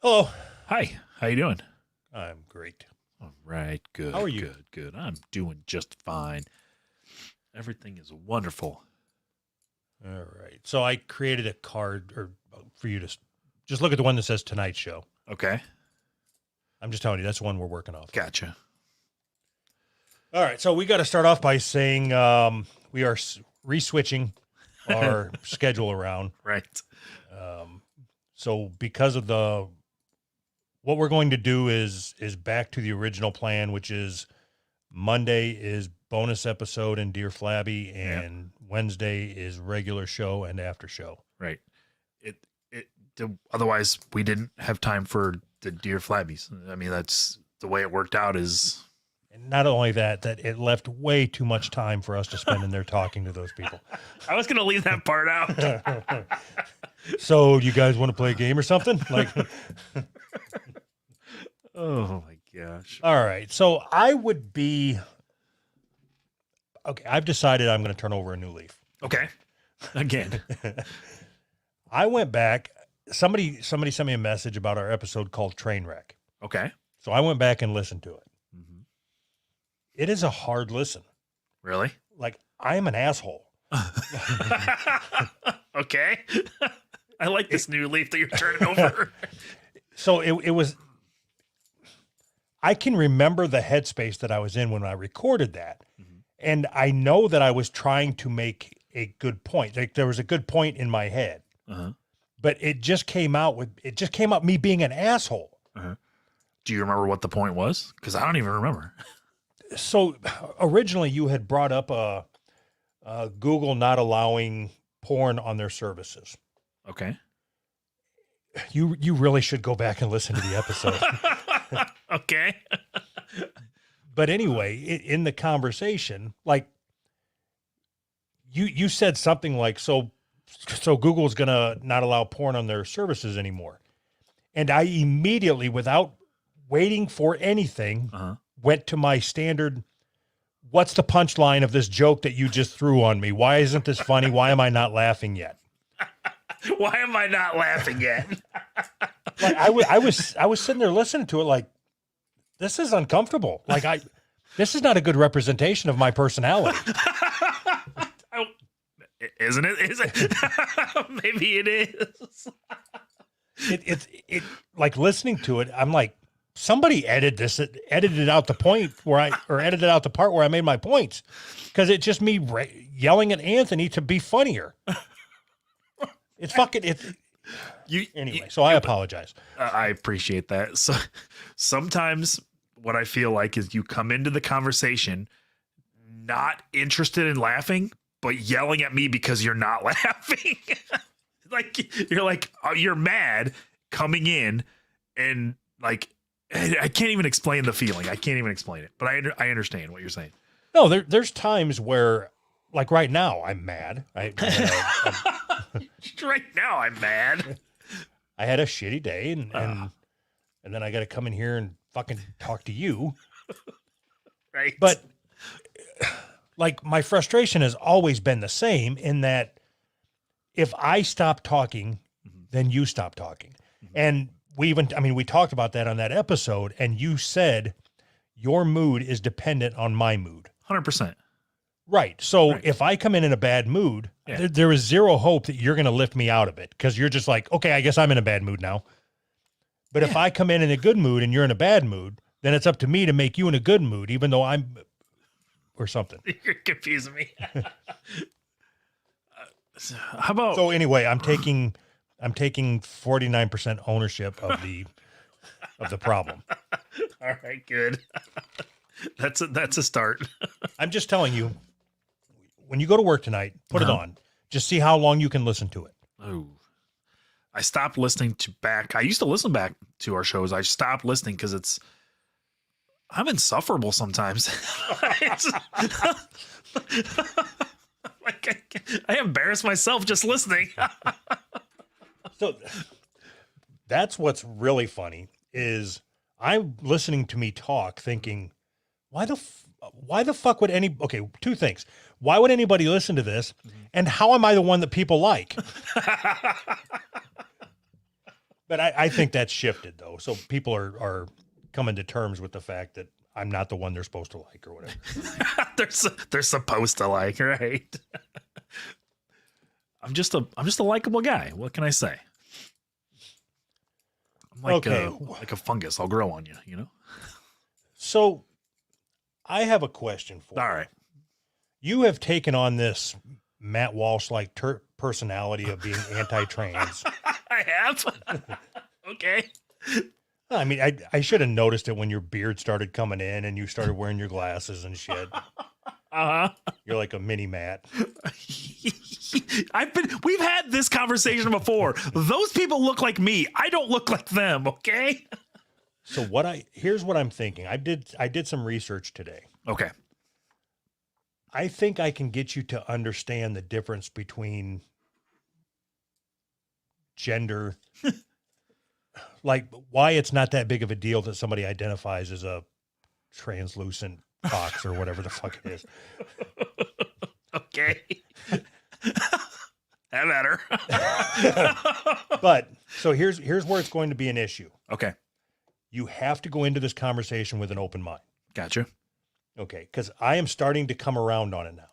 Hello. Hi, how you doing? I'm great. All right, good. How are you? Good. I'm doing just fine. Everything is wonderful. All right. So I created a card or for you to just look at the one that says Tonight Show. Okay, I'm just telling you that's the one we're working off. gotcha. All right. So we got to start off by saying we are re-switching our schedule around. Right. So because of what we're going to do is back to the original plan, which is Monday is bonus episode and Dear Flabby, and Wednesday is regular show and after show. Right. Otherwise, we didn't have time for the Dear Flabbies. I mean, that's the way it worked out. Is And not only that it left way too much time for us to spend in there talking to those people. I was gonna leave that part out. So you guys want to play a game or something? Like, Oh my gosh. all right. So I would be, okay. I've decided I'm going to turn over a new leaf. Okay. Again. I went back. Somebody sent me a message about our episode called Trainwreck. Okay. So I went back and listened to it. Mhm. It is a hard listen. Really? Like, I am an asshole. Okay. I like this new leaf that you're turning over. So it was, I can remember the headspace that I was in when I recorded that. Mhm. And I know that I was trying to make a good point. Like, there was a good point in my head, Uh-huh. but it just came out me being an asshole. Uh-huh. Do you remember what the point was? Because I don't even remember. So originally you had brought up Google not allowing porn on their services. Okay. You really should go back and listen to the episode. Okay. But anyway, in the conversation, like you said something like, so Google's going to not allow porn on their services anymore. And I immediately, without waiting for anything, Uh-huh. went to my standard, what's the punchline of this joke that you just threw on me? Why isn't this funny? Why am I not laughing yet? Why am I not laughing yet? Like I was sitting there listening to it like, this is uncomfortable. Like this is not a good representation of my personality. Oh, isn't it? Is it? Maybe it is. It like listening to it, I'm like, somebody edited out the point edited out the part where I made my points, because it's just me yelling at Anthony to be funnier. It's fucking it. Anyway, so I apologize. I appreciate that. So sometimes what I feel like is you come into the conversation not interested in laughing, but yelling at me because you're not laughing. Like you're mad coming in, and like I can't even explain the feeling. I can't even explain it, but I understand what you're saying. No, there's times where, like right now, I'm mad. Right now I'm mad. I had a shitty day, and then I got to come in here and fucking talk to you. Right. But like, my frustration has always been the same, in that if I stop talking, then you stop talking. And we talked about that on that episode, and you said your mood is dependent on my mood. 100%. Right. So Right. if I come in a bad mood, Yeah. there is zero hope that you're going to lift me out of it, because you're just like, okay, I guess I'm in a bad mood now. But if I come in a good mood and you're in a bad mood, then it's up to me to make you in a good mood, even though I'm, or something. You're confusing me. How about So anyway, I'm taking 49% ownership of the problem. all right, good. That's a start. I'm just telling you, when you go to work tonight, put it on. Just see how long you can listen to it. Oh, I stopped listening to back. I used to listen back to our shows. I stopped listening because I'm insufferable sometimes. I embarrass myself just listening. So that's what's really funny, is I'm listening to me talk thinking, why the fuck would two things. Why would anybody listen to this? And how am I the one that people like? But I think that's shifted though. So people are coming to terms with the fact that I'm not the one they're supposed to like or whatever. They're supposed to like, right? I'm just a likable guy. What can I say? I'm like like a fungus. I'll grow on you, you know? So I have a question for you. All right. You have taken on this Matt Walsh like personality of being anti-trans. I have. Okay. I mean, I should have noticed it when your beard started coming in and you started wearing your glasses and shit. Uh-huh. You're like a mini Matt. We've had this conversation before. Those people look like me. I don't look like them, okay? So here's what I'm thinking. I did some research today. Okay. I think I can get you to understand the difference between gender, like why it's not that big of a deal that somebody identifies as a translucent fox or whatever the fuck it is. Okay. That matter. But so here's where it's going to be an issue. Okay. You have to go into this conversation with an open mind. Gotcha. Okay. Because I am starting to come around on it now.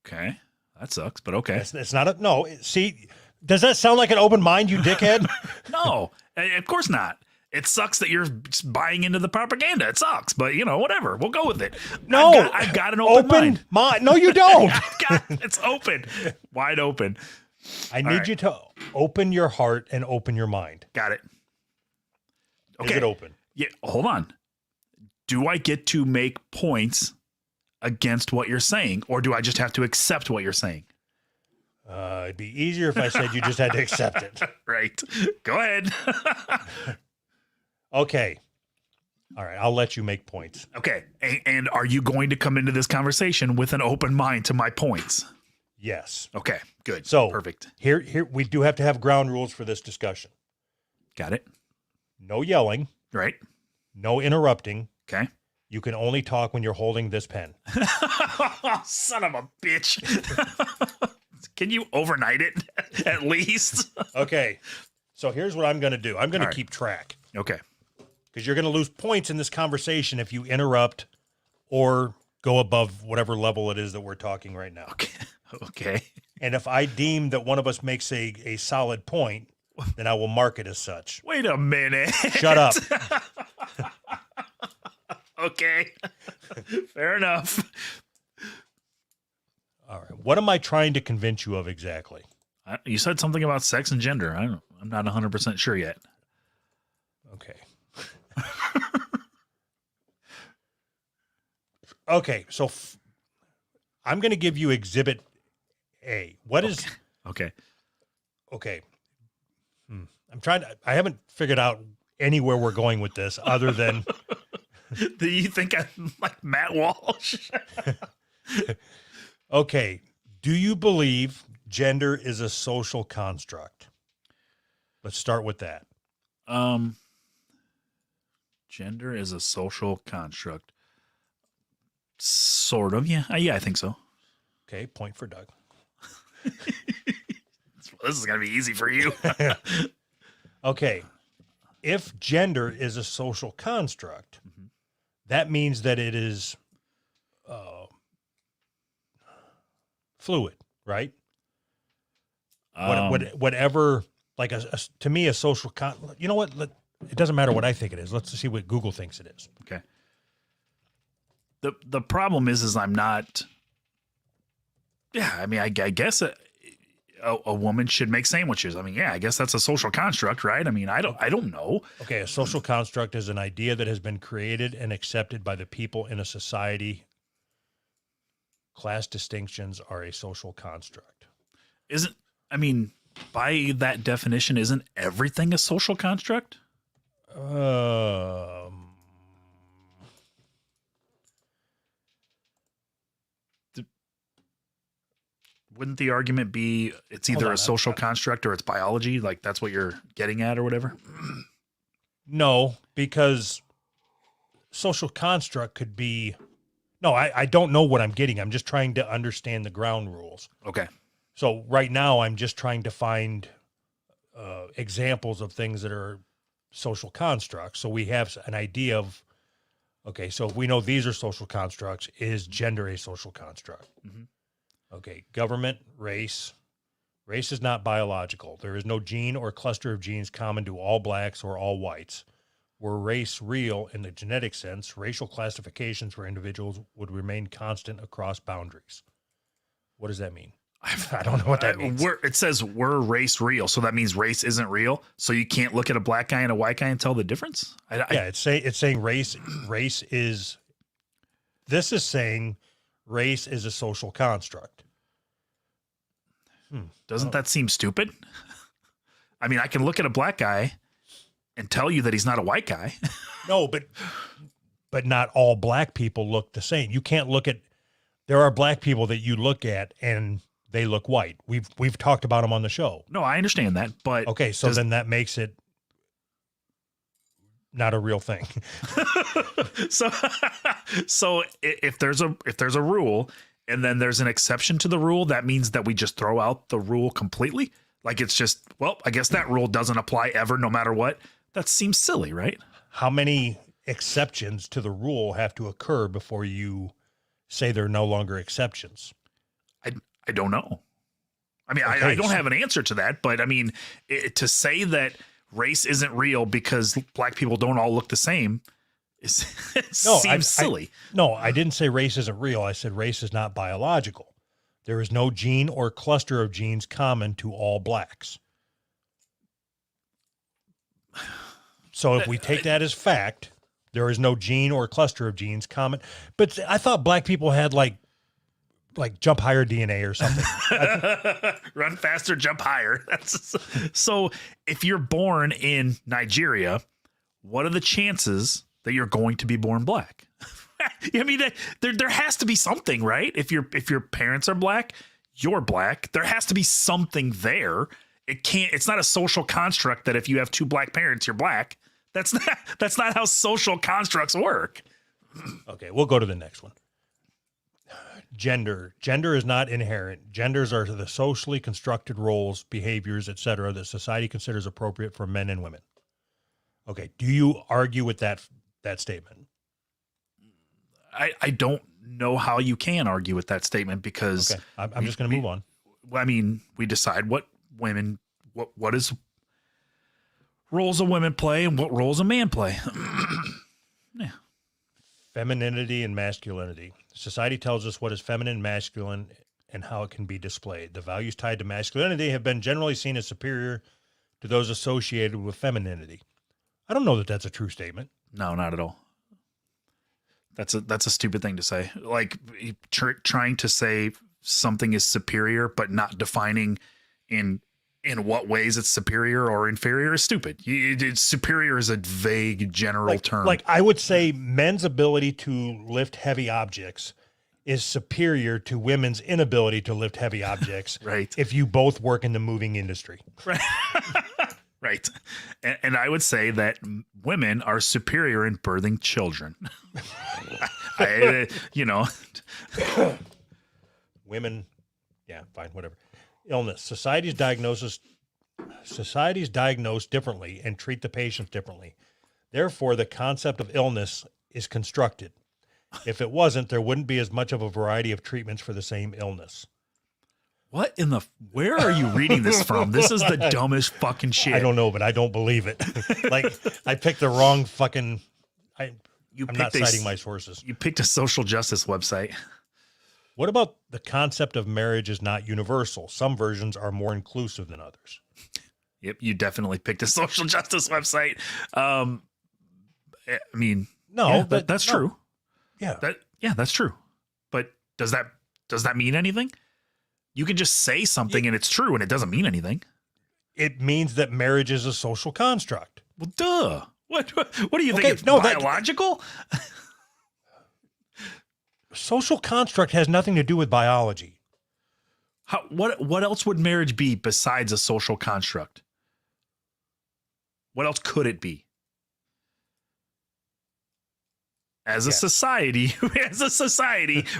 Okay. That sucks, but okay. It's not a, no. See, does that sound like an open mind, you dickhead? No, of course not. It sucks that you're buying into the propaganda. It sucks, but you know, whatever. We'll go with it. No, I've got an open mind. No, you don't. It's open, wide open. I need you to open your heart and open your mind. Got it. Okay. Is it open? Yeah. Hold on. Do I get to make points against what you're saying, or do I just have to accept what you're saying? It'd be easier if I said you just had to accept it. Right. Go ahead. Okay. All right. I'll let you make points. Okay. And are you going to come into this conversation with an open mind to my points? Yes. Okay. Good. So perfect. Here we do have to have ground rules for this discussion. Got it. No yelling. Right. No interrupting. Okay. You can only talk when you're holding this pen. Son of a bitch. Can you overnight it at least? Okay. So here's what I'm going to do. I'm going to keep track. Okay. Because you're going to lose points in this conversation if you interrupt or go above whatever level it is that we're talking right now. Okay. Okay. And if I deem that one of us makes a solid point, then I will mark it as such. Wait a minute. Shut up. Okay. Fair enough. All right. What am I trying to convince you of exactly? You said something about sex and gender. I'm not 100% sure yet. Okay. Okay. So I'm going to give you Exhibit A. What is... Okay. Okay. I haven't figured out anywhere we're going with this other than... Do you think I'm like Matt Walsh? Okay. Do you believe gender is a social construct? Let's start with that. Gender is a social construct. Sort of. Yeah. Yeah, I think so. Okay. Point for Doug. This is going to be easy for you. Okay. If gender is a social construct, that means that it is fluid, right? Whatever, like to me, a social you know what? It doesn't matter what I think it is. Let's see what Google thinks it is. Okay. The problem is I'm not. Yeah, I mean, I guess a woman should make sandwiches. I mean, yeah, I guess that's a social construct, right? I mean, I don't know. Okay, a social construct is an idea that has been created and accepted by the people in a society. Class distinctions are a social construct. I mean, by that definition, isn't everything a social construct? Wouldn't the argument be it's either a social construct or it's biology? Like that's what you're getting at or whatever? No, because social construct could be... No, I don't know what I'm getting. I'm just trying to understand the ground rules. Okay. So right now I'm just trying to find examples of things that are social constructs. So we have an idea of, okay, so if we know these are social constructs, is gender a social construct? Mhm. Okay, government, race. Race is not biological. There is no gene or cluster of genes common to all blacks or all whites. Were race real in the genetic sense, racial classifications for individuals would remain constant across boundaries. What does that mean? I don't know what that means. It says we're race real, so that means race isn't real. So you can't look at a black guy and a white guy and tell the difference. Yeah, it's saying race is. This is saying race is a social construct. Doesn't that seem stupid? I mean, I can look at a black guy and tell you that he's not a white guy. No, but not all black people look the same. You can't look at. There are black people that you look at and they look white. We've talked about them on the show. No, I understand that, but Okay, so then that makes it not a real thing. so if there's a rule and then there's an exception to the rule, that means that we just throw out the rule completely. Like it's just, well, I guess that rule doesn't apply ever, no matter what. That seems silly, right? How many exceptions to the rule have to occur before you say they're no longer exceptions? I don't know. I mean, Okay, I don't have an answer to that, but I mean, to say that race isn't real because black people don't all look the same seems silly. No, I didn't say race isn't real. I said race is not biological. There is no gene or cluster of genes common to all blacks. So if we take that as fact, there is no gene or cluster of genes common. But I thought black people had like jump higher DNA or something. Run faster, jump higher. So if you're born in Nigeria, what are the chances that you're going to be born black? I mean, there has to be something, right? If your parents are black, you're black. There has to be something there. It's not a social construct that if you have two black parents, you're black. That's not how social constructs work. Okay, we'll go to the next one. Gender is not inherent. Genders are the socially constructed roles, behaviors, etc., that society considers appropriate for men and women. Okay, do you argue with that statement? I don't know how you can argue with that statement because okay, I'm just going to move on. I mean, we decide what is roles a women play and what roles a man play. Yeah. Femininity and masculinity. Society tells us what is feminine, masculine, and how it can be displayed. The values tied to masculinity have been generally seen as superior to those associated with femininity. I don't know that that's a true statement. No, not at all. That's a stupid thing to say. Like trying to say something is superior, but not defining in what ways it's superior or inferior is stupid. Superior is a vague general term. Like I would say men's ability to lift heavy objects is superior to women's inability to lift heavy objects. Right. If you both work in the moving industry. Right. Right. And I would say that women are superior in birthing children. Women, yeah, fine, whatever. Illness. Societies diagnose differently and treat the patients differently. Therefore, the concept of illness is constructed. If it wasn't, there wouldn't be as much of a variety of treatments for the same illness. Where are you reading this from? This is the dumbest fucking shit. I don't know, but I don't believe it. Like I picked the wrong fucking, I'm not citing my sources. You picked a social justice website. What about the concept of marriage is not universal? Some versions are more inclusive than others. Yep, you definitely picked a social justice website. I mean, no, yeah, but that's true. Yeah, that's true. But does that mean anything? You can just say something and it's true and it doesn't mean anything. It means that marriage is a social construct. Well, duh. What do you think? Okay, It's no, biological? Social construct has nothing to do with biology. What else would marriage be besides a social construct? What else could it be? As a society,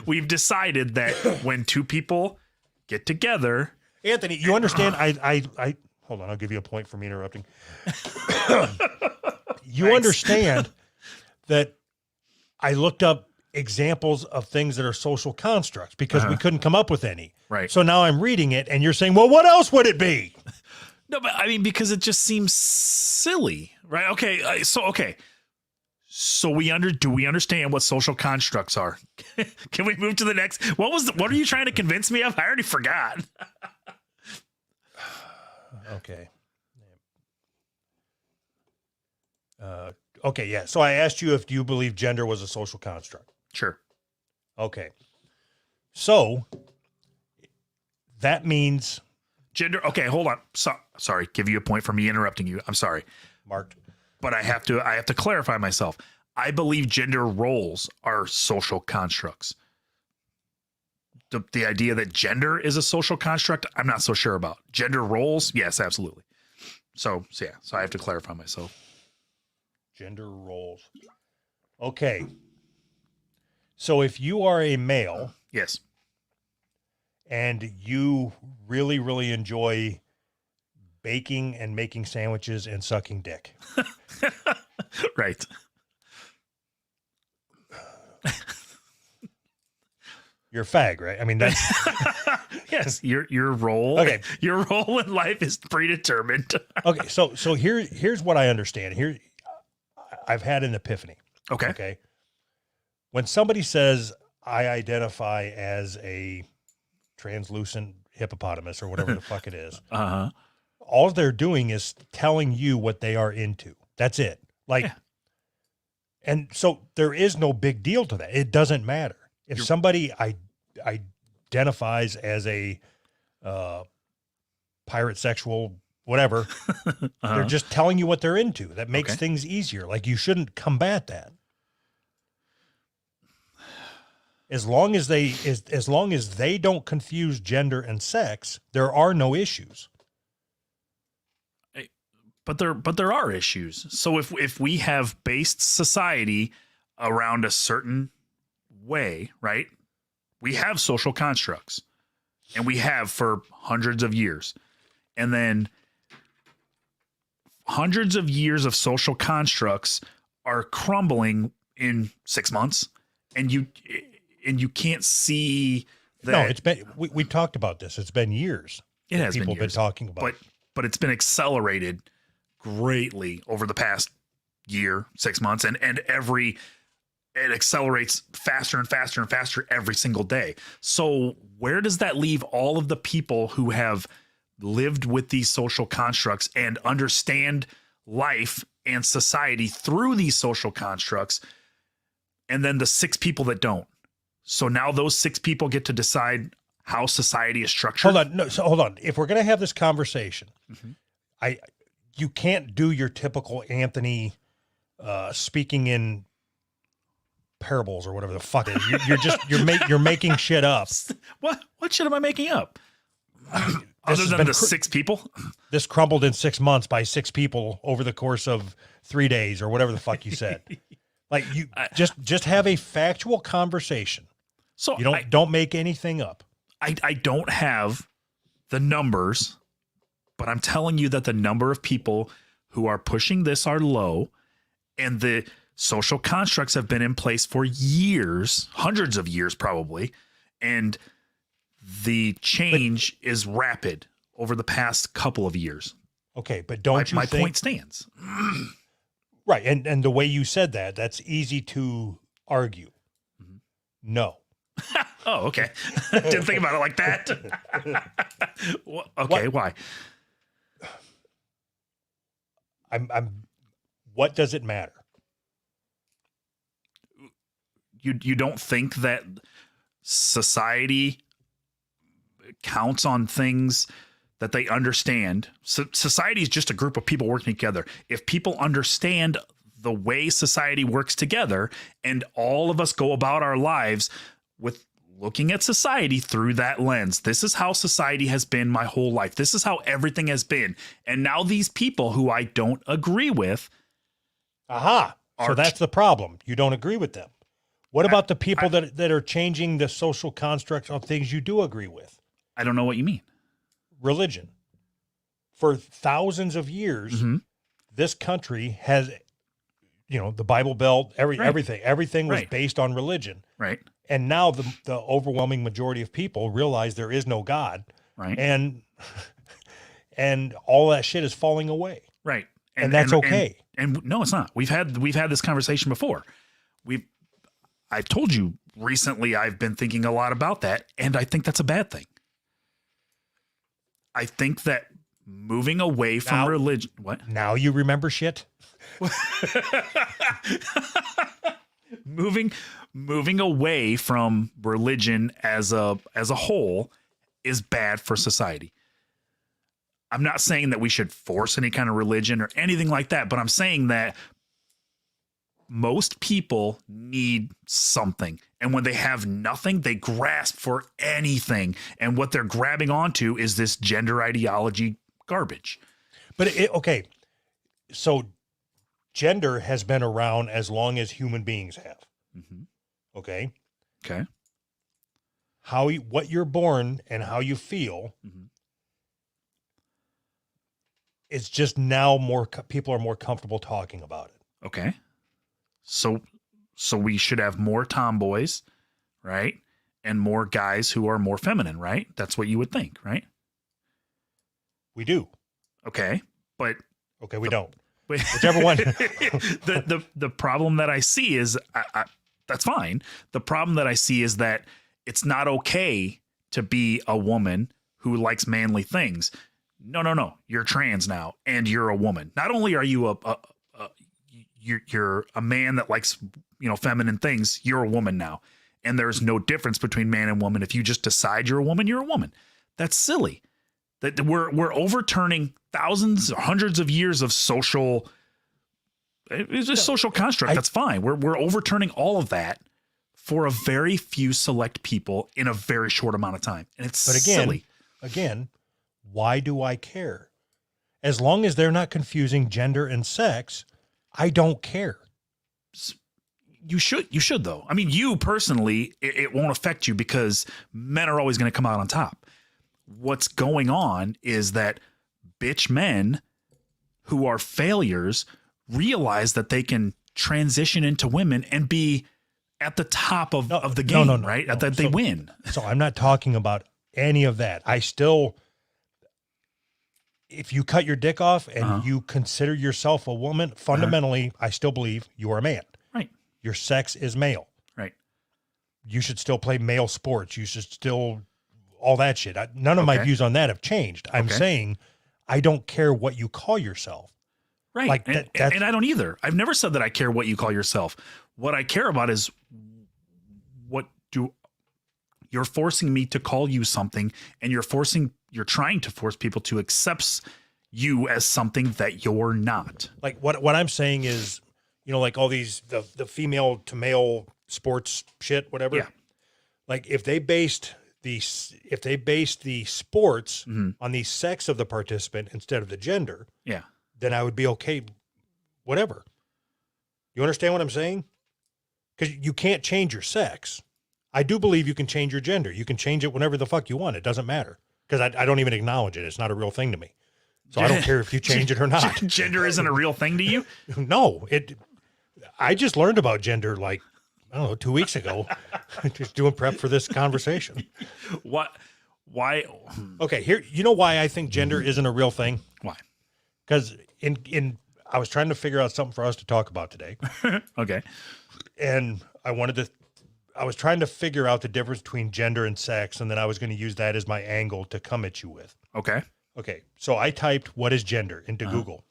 we've decided that when two people get together, Anthony, you understand? hold on, I'll give you a point for me interrupting. You understand that I looked up examples of things that are social constructs because we couldn't come up with any. Right. So now I'm reading it and you're saying, well, what else would it be? No, but I mean, because it just seems silly, right? Okay. So do we understand what social constructs are? Can we move to the next? What are you trying to convince me of? I already forgot. Okay. Okay. Yeah. So I asked you if you believe gender was a social construct. Sure. Okay. So that means Gender. Okay. Hold on. Sorry. Give you a point for me interrupting you. I'm sorry. marked. But I have to clarify myself. I believe gender roles are social constructs. The idea that gender is a social construct, I'm not so sure about. Gender roles, yes, absolutely. So I have to clarify myself. Gender roles. Okay. So if you are a male Yes. and you really, really enjoy baking and making sandwiches and sucking dick, Right. you're a fag, right? I mean, that's Yes, your role. Okay. Your role in life is predetermined. okay. So here's what I understand. Here, I've had an epiphany. Okay. Okay. When somebody says I identify as a translucent hippopotamus or whatever the fuck it is, Uh-huh. all they're doing is telling you what they are into. That's it. Like, Yeah. and so there is no big deal to that. It doesn't matter if somebody identifies as a pirate, sexual, whatever. They're just telling you what they're into. That makes Okay. things easier. Like, you shouldn't combat that. As long as they don't confuse gender and sex, there are no issues. But there are issues. So if we have based society around a certain way, right? We have social constructs, and we have for hundreds of years. And then hundreds of years of social constructs are crumbling in 6 months, and you can't see that. No, it's been we talked about this. It's been years. It that has been people years, been talking about. but it's been accelerated greatly over the past year, 6 months, and it accelerates faster and faster and faster every single day. So where does that leave all of the people who have lived with these social constructs and understand life and society through these social constructs, and then the 6 people that don't? So now those 6 people get to decide how society is structured. Hold on. No, so hold on. If we're going to have this conversation, you can't do your typical Anthony speaking in parables or whatever the fuck it is. You're making shit up. What shit am I making up? Other has than been the 6 people? This crumbled in 6 months by 6 people over the course of 3 days or whatever the fuck you said. Like, you just have a factual conversation. So You don't make anything up. I don't have the numbers, but I'm telling you that the number of people who are pushing this are low, and the social constructs have been in place for years, hundreds of years probably, and the change is rapid over the past couple of years. Okay, but don't My you think point stands. right? And the way you said that's easy to argue. No. Oh, okay. Didn't think about it like that. Okay, why? What does it matter? You don't think that society counts on things that they understand? So society is just a group of people working together. If people understand the way society works together, and all of us go about our lives with looking at society through that lens, this is how society has been my whole life. This is how everything has been. And now these people who I don't agree with. Aha. So that's the problem. You don't agree with them. What about the people that are changing the social constructs of things you do agree with? I don't know what you mean. Religion. for thousands of years, Mhm. this country has, the Bible Belt, Right. everything was Right. based on religion. Right. And now the overwhelming majority of people realize there is no God, Right. and and all that shit is falling away. Right. And that's okay. And no, it's not. We've had this conversation before. I've told you recently I've been thinking a lot about that, and I think that's a bad thing. I think that moving away from Now- religion, what? Now you remember shit? moving away from religion as a whole is bad for society. I'm not saying that we should force any kind of religion or anything like that, but I'm saying that most people need something. And when they have nothing, they grasp for anything. And what they're grabbing onto is this gender ideology garbage. But okay, so gender has been around as long as human beings have. Mhm. Okay, Okay. what you're born and how you feel Mhm. is just now people are more comfortable talking about it. Okay. So we should have more tomboys, right? And more guys who are more feminine, right? That's what you would think, right? We do. Okay. But Okay, we don't. But Whichever one. the problem that I see is that's fine. The problem that I see is that it's not okay to be a woman who likes manly things. No. You're trans now, and you're a woman. Not only are you you're a man that likes feminine things. You're a woman now, and there's no difference between man and woman. If you just decide you're a woman, you're a woman. That's silly. That we're overturning thousands, hundreds of years of social. It's a social construct. That's fine. We're overturning all of that for a very few select people in a very short amount of time, and it's silly. Again, why do I care? As long as they're not confusing gender and sex, I don't care. You should though. I mean, you personally, it won't affect you because men are always going to come out on top. What's going on is that bitch men who are failures realize that they can transition into women and be at the top of the game, right? That they win. So I'm not talking about any of that. If you cut your dick off and you consider yourself a woman, fundamentally, I still believe you are a man. Right. Your sex is male. Right. You should still play male sports. You should still, all that shit. None of my views on that have changed. I'm saying I don't care what you call yourself. Right. Like and I don't either. I've never said that I care what you call yourself. What I care about is you're forcing me to call you something, and you're trying to force people to accept you as something that you're not. Like what I'm saying is, like all these, the female to male sports shit, whatever. Yeah. Like if they based the sports on the sex of the participant instead of the gender, Yeah. then I would be okay. Whatever. You understand what I'm saying? Because you can't change your sex. I do believe you can change your gender. You can change it whenever the fuck you want. It doesn't matter. Because I don't even acknowledge it. It's not a real thing to me. So I don't care if you change it or not. Gender isn't a real thing to you? No. I just learned about gender like, I don't know, 2 weeks ago. Just doing prep for this conversation. What? Why? Okay, here, you know why I think gender isn't a real thing? Why? Because I was trying to figure out something for us to talk about today. Okay. And I was trying to figure out the difference between gender and sex, and then I was going to use that as my angle to come at you with. Okay. Okay, so I typed "what is gender" into Google.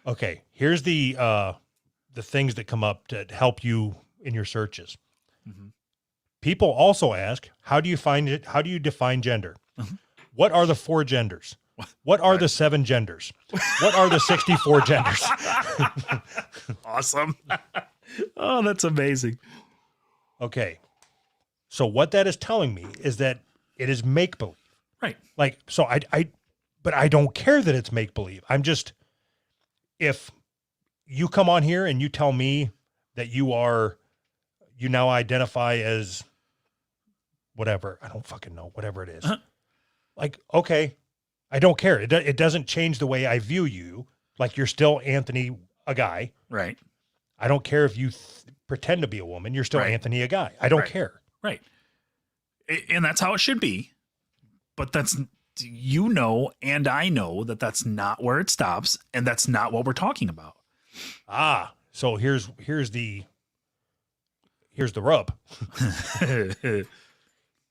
Okay, here's the things that come up to help you in your searches. People also ask, how do you define gender? What are the 4 genders? What are the 7 genders? What are the 64 genders? Awesome. Oh, that's amazing. Okay. So what that is telling me is that it is make-believe. Right. Like, so but I don't care that it's make-believe. I'm just, if you come on here and you tell me that you now identify as whatever, I don't fucking know, whatever it is. Like, okay, I don't care. It doesn't change the way I view you. Like you're still Anthony, a guy. Right. I don't care if you pretend to be a woman. You're still Right. Anthony, a guy. I don't Right. care. Right. And that's how it should be. But that's, and I know that that's not where it stops. And that's not what we're talking about. So here's the rub.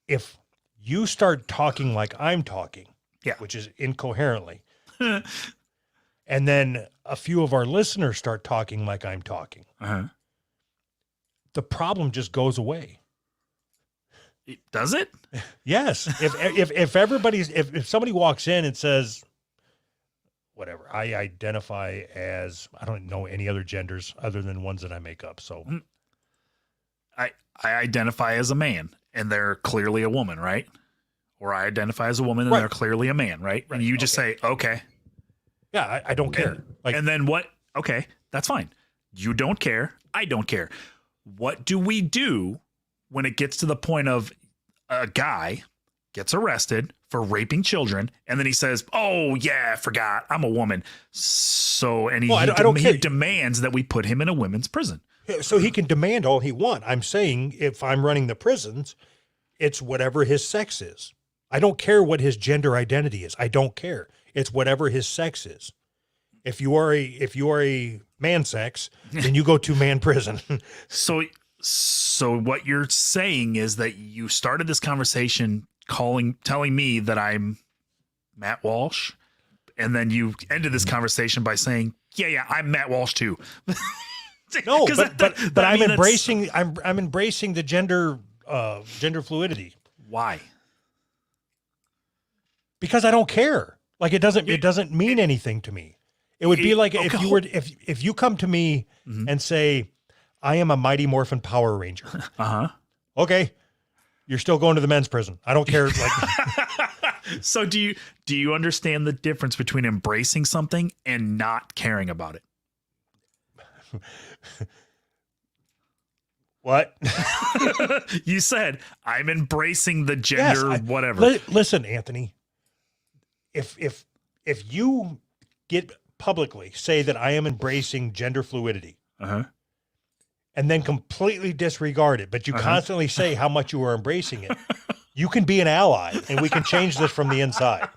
If you start talking like I'm talking, Yeah. which is incoherently, and then a few of our listeners start talking like I'm talking, Uh-huh. the problem just goes away. Does it? Yes. If somebody walks in and says, whatever, I identify as, I don't know any other genders other than ones that I make up. So I identify as a man and they're clearly a woman, right? Or I identify as a woman and Right. they're clearly a man, right? Right. And you just say, okay. yeah, I don't care. Like, And then what? Okay, that's fine. You don't care. I don't care. What do we do when it gets to the point of a guy gets arrested for raping children and then he says, oh, yeah, I forgot. I'm a woman. So, and Well, I don't he care. demands that we put him in a women's prison. so he can demand all he wants. I'm saying if I'm running the prisons, it's whatever his sex is. I don't care what his gender identity is. I don't care. It's whatever his sex is. If you are a man sex, then you go to man prison. So what you're saying is that you started this conversation telling me that I'm Matt Walsh, and then you ended this conversation by saying, yeah, I'm Matt Walsh too. No, 'Cause but I'm embracing I'm embracing the gender fluidity Why? because I don't care. Like it doesn't mean anything to me. It would be like if okay. you were if you come to me and say I am a Mighty Morphin Power Ranger. Uh-huh. Okay, you're still going to the men's prison. I don't care. Like So do you understand the difference between embracing something and not caring about it? what? You said I'm embracing the gender, whatever. Listen, Anthony. If you get publicly say that I am embracing gender fluidity Uh-huh. and then completely disregard it, but you constantly say how much you are embracing it, you can be an ally and we can change this from the inside.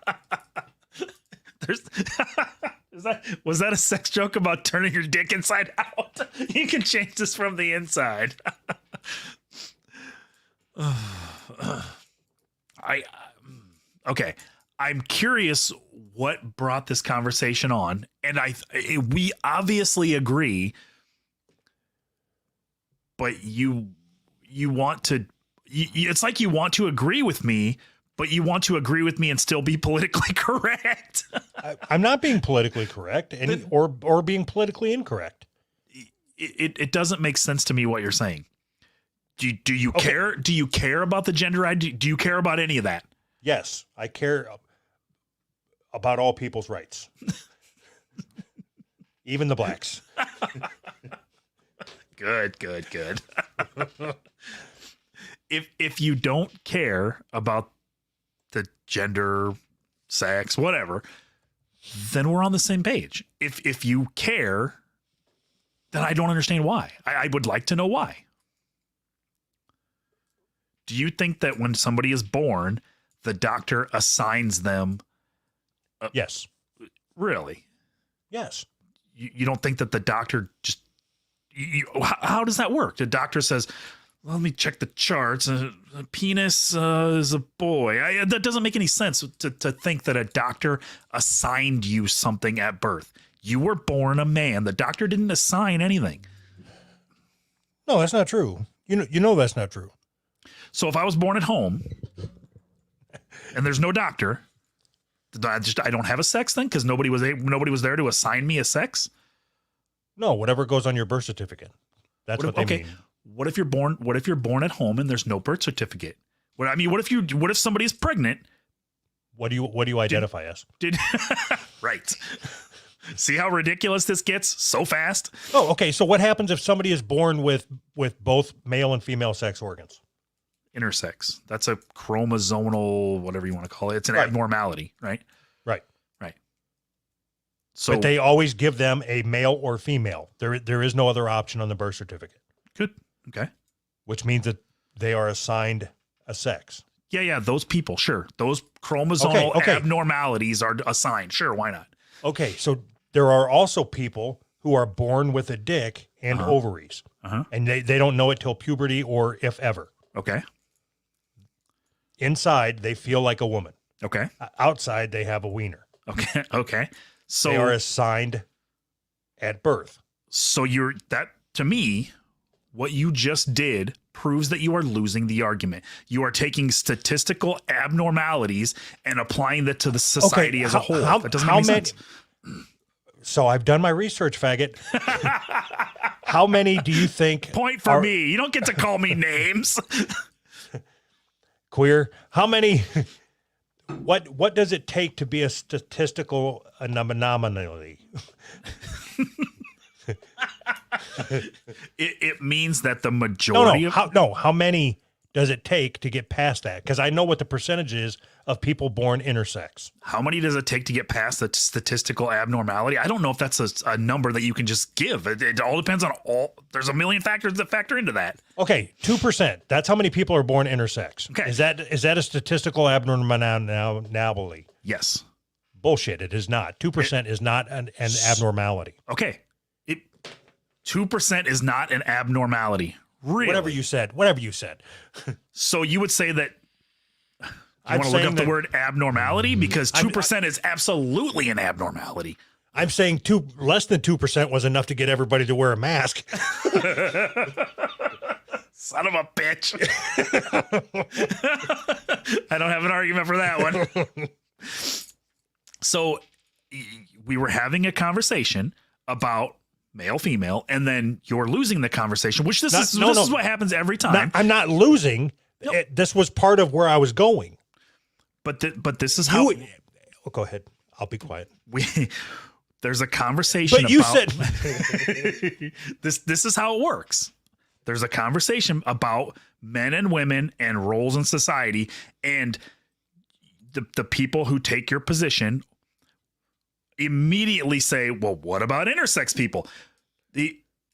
Was that a sex joke about turning your dick inside out? You can change this from the inside. Okay. I'm curious what brought this conversation on, and we obviously agree, but you want to. It's like you want to agree with me, but you want to agree with me and still be politically correct. I'm not being politically correct or being politically incorrect. It doesn't make sense to me what you're saying. Do you Okay. care? Do you care about the gender ID? Do you care about any of that? Yes, I care about all people's rights, even the blacks. Good. If you don't care about the gender, sex, whatever, then we're on the same page. If you care, then I don't understand why. I would like to know why. Do you think that when somebody is born, the doctor assigns them? Yes. Really? Yes. You don't think that the doctor just how does that work? The doctor says, let me check the charts. A penis is a boy. That doesn't make any sense to think that a doctor assigned you something at birth. You were born a man. The doctor didn't assign anything. No, that's not true. You know that's not true. So if I was born at home and there's no doctor, I don't have a sex then because nobody was there to assign me a sex. No, whatever goes on your birth certificate. That's what they mean. What if you're born at home and there's no birth certificate? What if somebody is pregnant? What do you identify as? Right. See how ridiculous this gets so fast? Oh, okay. So what happens if somebody is born with both male and female sex organs? Intersex. That's a chromosomal, whatever you want to call it. It's an Right. abnormality, right? Right. So But they always give them a male or female. There is no other option on the birth certificate, good. Okay. which means that they are assigned a sex. Yeah. Those people, sure. Those chromosomal Okay. abnormalities are assigned. Sure. Why not? Okay, so there are also people who are born with a dick and ovaries, and they don't know it till puberty or if ever. Okay. Inside, they feel like a woman. Okay. Outside, they have a wiener. Okay. Okay. So They are assigned at birth. So that to me, what you just did proves that you are losing the argument. You are taking statistical abnormalities and applying that to the society as a whole. That doesn't make any sense. So I've done my research, faggot. How many do you think Point for me. You don't get to call me names. queer? How many? What does it take to be a statistical anomaly? It means that the majority of How many does it take to get past that? Because I know what the percentage is of people born intersex. how many does it take to get past the statistical abnormality? I don't know if that's a number that you can just give. It all depends on there's a million factors that factor into that. Okay, 2%. That's how many people are born intersex. Okay. Is that a statistical abnormality? Yes. Bullshit. It is not. 2% is not an abnormality. Okay. 2% is not an abnormality. Really? Whatever you said. So you would say that you I'm want to look saying up the that- word abnormality because 2% is absolutely an abnormality. I'm saying less than 2% was enough to get everybody to wear a mask. Son of a bitch. I don't have an argument for that one. So we were having a conversation about male, female, and then you're losing the conversation, which this is what happens every time. I'm not losing. This was part of where I was going. But this is how Go ahead. I'll be quiet. there's a conversation But you about said this is how it works. There's a conversation about men and women and roles in society, and the people who take your position immediately say, well, what about intersex people?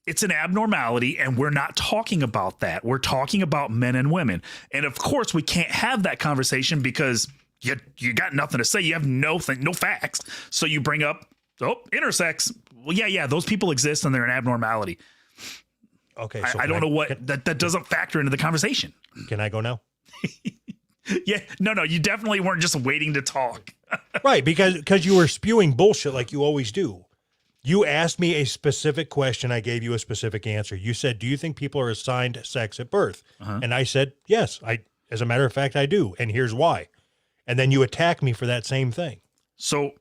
It's an abnormality, and we're not talking about that. We're talking about men and women. And of course, we can't have that conversation because you got nothing to say. You have no facts. So you bring up, intersex. Well, yeah, those people exist and they're an abnormality. okay. So I don't know what that doesn't factor into the conversation. Can I go now? Yeah, no, you definitely weren't just waiting to talk. Right, because you were spewing bullshit like you always do. You asked me a specific question. I gave you a specific answer. You said, do you think people are assigned sex at birth? And I said, yes. As a matter of fact, I do. And here's why. And then you attack me for that same thing. So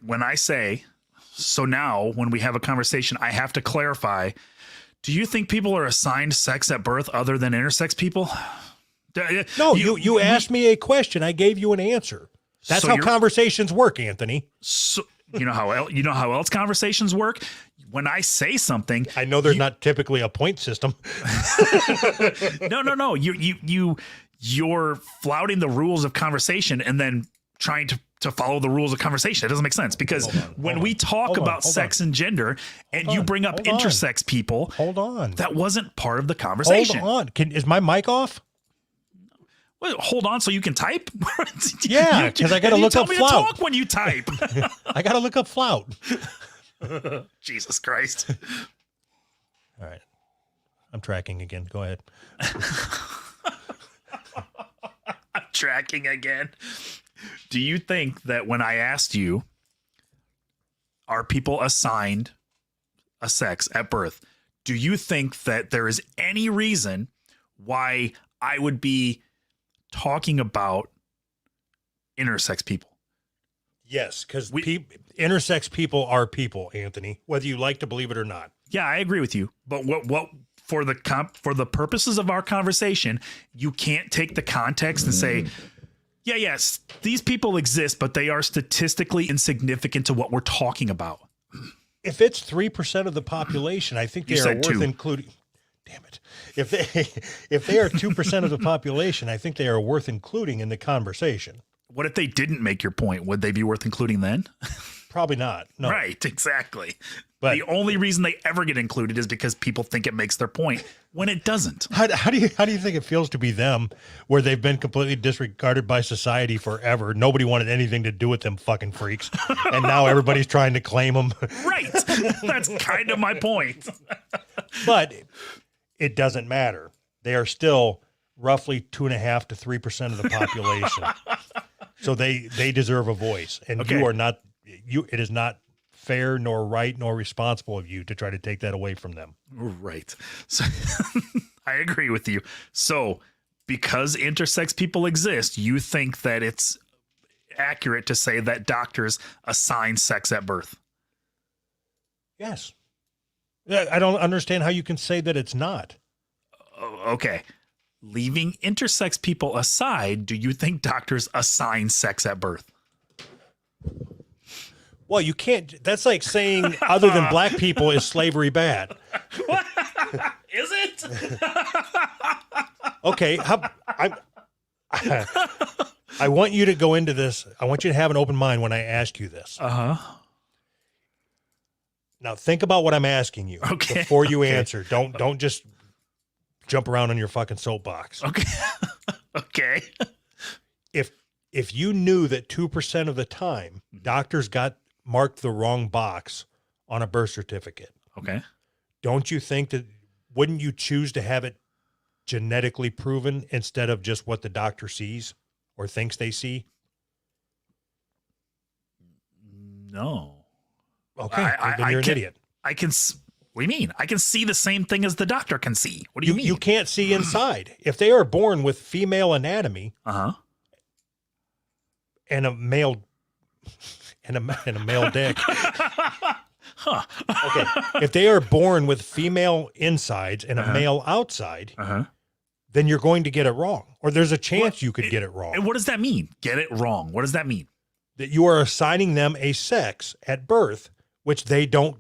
when I say, so now when we have a conversation, I have to clarify, do you think people are assigned sex at birth other than intersex people? No, you asked me a question. I gave you an answer. That's So how you're- conversations work, Anthony. So you know how else conversations work? When I say something, I know there's not typically a point system. no. You're flouting the rules of conversation and then trying to follow the rules of conversation. It doesn't make sense because when we talk about sex and gender and you bring up intersex people, Hold on. that wasn't part of the Hold conversation. on. Is my mic off? Well, hold on so you can type? Yeah, 'cause I gotta look up Tell me flout. to talk when you type. I got to look up flout. Jesus Christ. All right. I'm tracking again. Go ahead. I'm tracking again. Do you think that when I asked you, are people assigned a sex at birth? Do you think that there is any reason why I would be talking about intersex people? Yes, because intersex people are people, Anthony, whether you like to believe it or not. Yeah, I agree with you. But what for the purposes of our conversation, you can't take the context and say, yes, these people exist, but they are statistically insignificant to what we're talking about. If it's 3% of the population, I think they You are said worth 2. including. Damn it! If they are 2% of the population, I think they are worth including in the conversation. What if they didn't make your point? Would they be worth including then? Probably not. No. Right, exactly. But the only reason they ever get included is because people think it makes their point when it doesn't. how do you think it feels to be them, where they've been completely disregarded by society forever? Nobody wanted anything to do with them fucking freaks, and now everybody's trying to claim them. Right. That's kind of my point. But it doesn't matter. They are still roughly 2.5 to 3% of the population, so they deserve a voice. And Okay. you are not. It is not fair, nor right, nor responsible of you to try to take that away from them. Right. So I agree with you. So because intersex people exist, you think that it's accurate to say that doctors assign sex at birth? Yes. I don't understand how you can say that it's not. Okay. Leaving intersex people aside, do you think doctors assign sex at birth? Well, you can't. That's like saying other than black people is slavery bad. Is it? Okay. I want you to go into this. I want you to have an open mind when I ask you this. Uh-huh. Now think about what I'm asking you Okay. before you Okay. answer. Don't just jump around on your fucking soapbox. Okay. Okay. If you knew that 2% of the time doctors got marked the wrong box on a birth certificate, Okay. don't you think that, wouldn't you choose to have it genetically proven instead of just what the doctor sees or thinks they see? No. Okay, I then you're an can- idiot. I can. What do you mean? I can see the same thing as the doctor can see. What do you mean? You can't see inside. If they are born with female anatomy Uh-huh. and a male and a male dick, Huh. okay, if they are born with female insides and a male outside, Uh-huh. then you're going to get it wrong, or there's a chance you could get it wrong. And what does that mean? Get it wrong. What does that mean? That you are assigning them a sex at birth, which they don't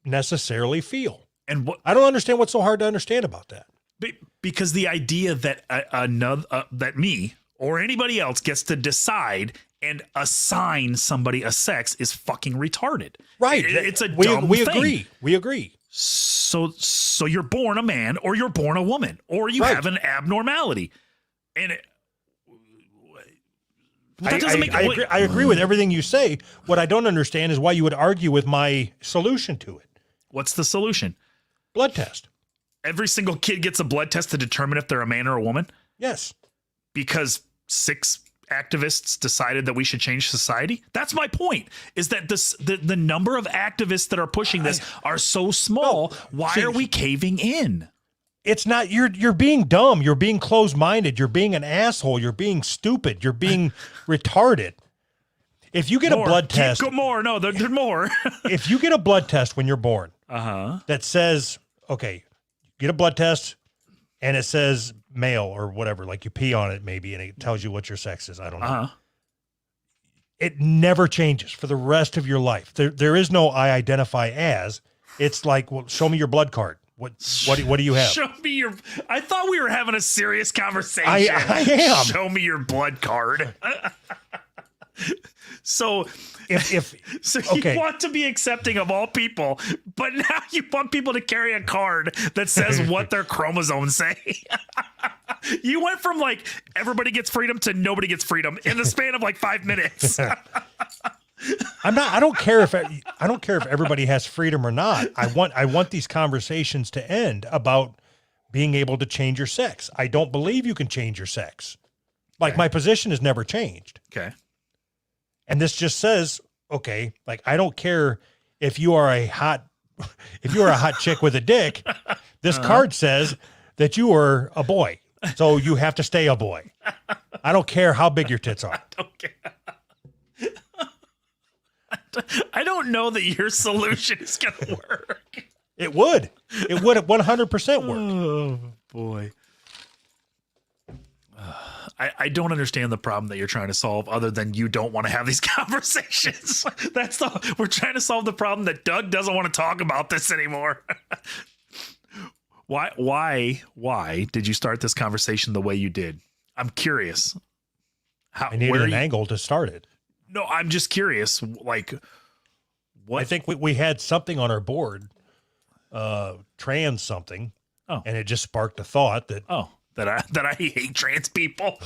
necessarily feel. And what? I don't understand what's so hard to understand about that. Because the idea that that me or anybody else gets to decide and assign somebody a sex is fucking retarded. Right. It's a we dumb thing. agree. We agree. So you're born a man or you're born a woman or you Right. have an abnormality. And that doesn't make I agree with everything you say. What I don't understand is why you would argue with my solution to it. What's the solution? Blood test. Every single kid gets a blood test to determine if they're a man or a woman Yes. because 6 activists decided that we should change society. That's my point, is that the number of activists that are pushing this are so small. No, Why see- are we caving in? It's not, you're being dumb. You're being closed-minded. You're being an asshole. You're being stupid. You're being retarded. If you get a blood test, Go more. No, there's more. if you get a blood test when you're born Uh-huh. that says, okay, get a blood test and it says male or whatever, like you pee on it maybe, and it tells you what your sex is. I don't know. Uh-huh. It never changes for the rest of your life. There is no I identify as. It's like, well, show me your blood card. What do you have? Show me your. I thought we were having a serious conversation. I am. Show me your blood card. So If So Okay. you want to be accepting of all people, but now you want people to carry a card that says what their chromosomes say. You went from like everybody gets freedom to nobody gets freedom in the span of like 5 minutes. I don't care if everybody has freedom or not. I want these conversations to end about being able to change your sex. I don't believe you can change your sex. Like, my position has never changed. Okay. And this just says, okay, like, I don't care if you are a hot chick with a dick. This card says that you are a boy. So you have to stay a boy. I don't care how big your tits are. Okay. I don't know that your solution is going to work. It would 100% work. Oh, boy. I don't understand the problem that you're trying to solve other than you don't want to have these conversations. We're trying to solve the problem that Doug doesn't want to talk about this anymore. Why did you start this conversation the way you did? I'm curious. I needed an angle to start it. No, I'm just curious. Like, What? I think we had something on our board, trans something. Oh. And it just sparked a thought that, that I hate trans people.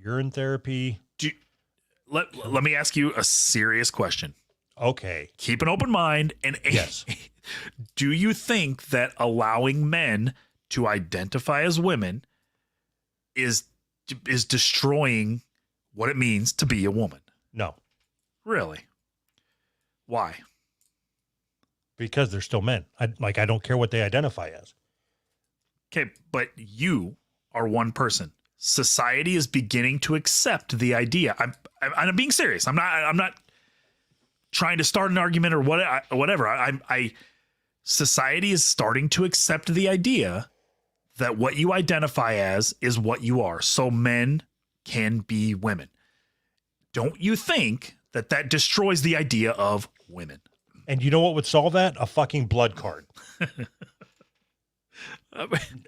urine therapy. Let me ask you a serious question. Okay. Keep an open mind. And Yes. do you think that allowing men to identify as women is destroying what it means to be a woman? No, Really? Why? because they're still men. I don't care what they identify as. Okay, but you are one person. Society is beginning to accept the idea. I'm being serious. I'm not trying to start an argument or whatever. Society is starting to accept the idea that what you identify as is what you are. So men can be women. Don't you think that destroys the idea of women? And you know what would solve that? A fucking blood card.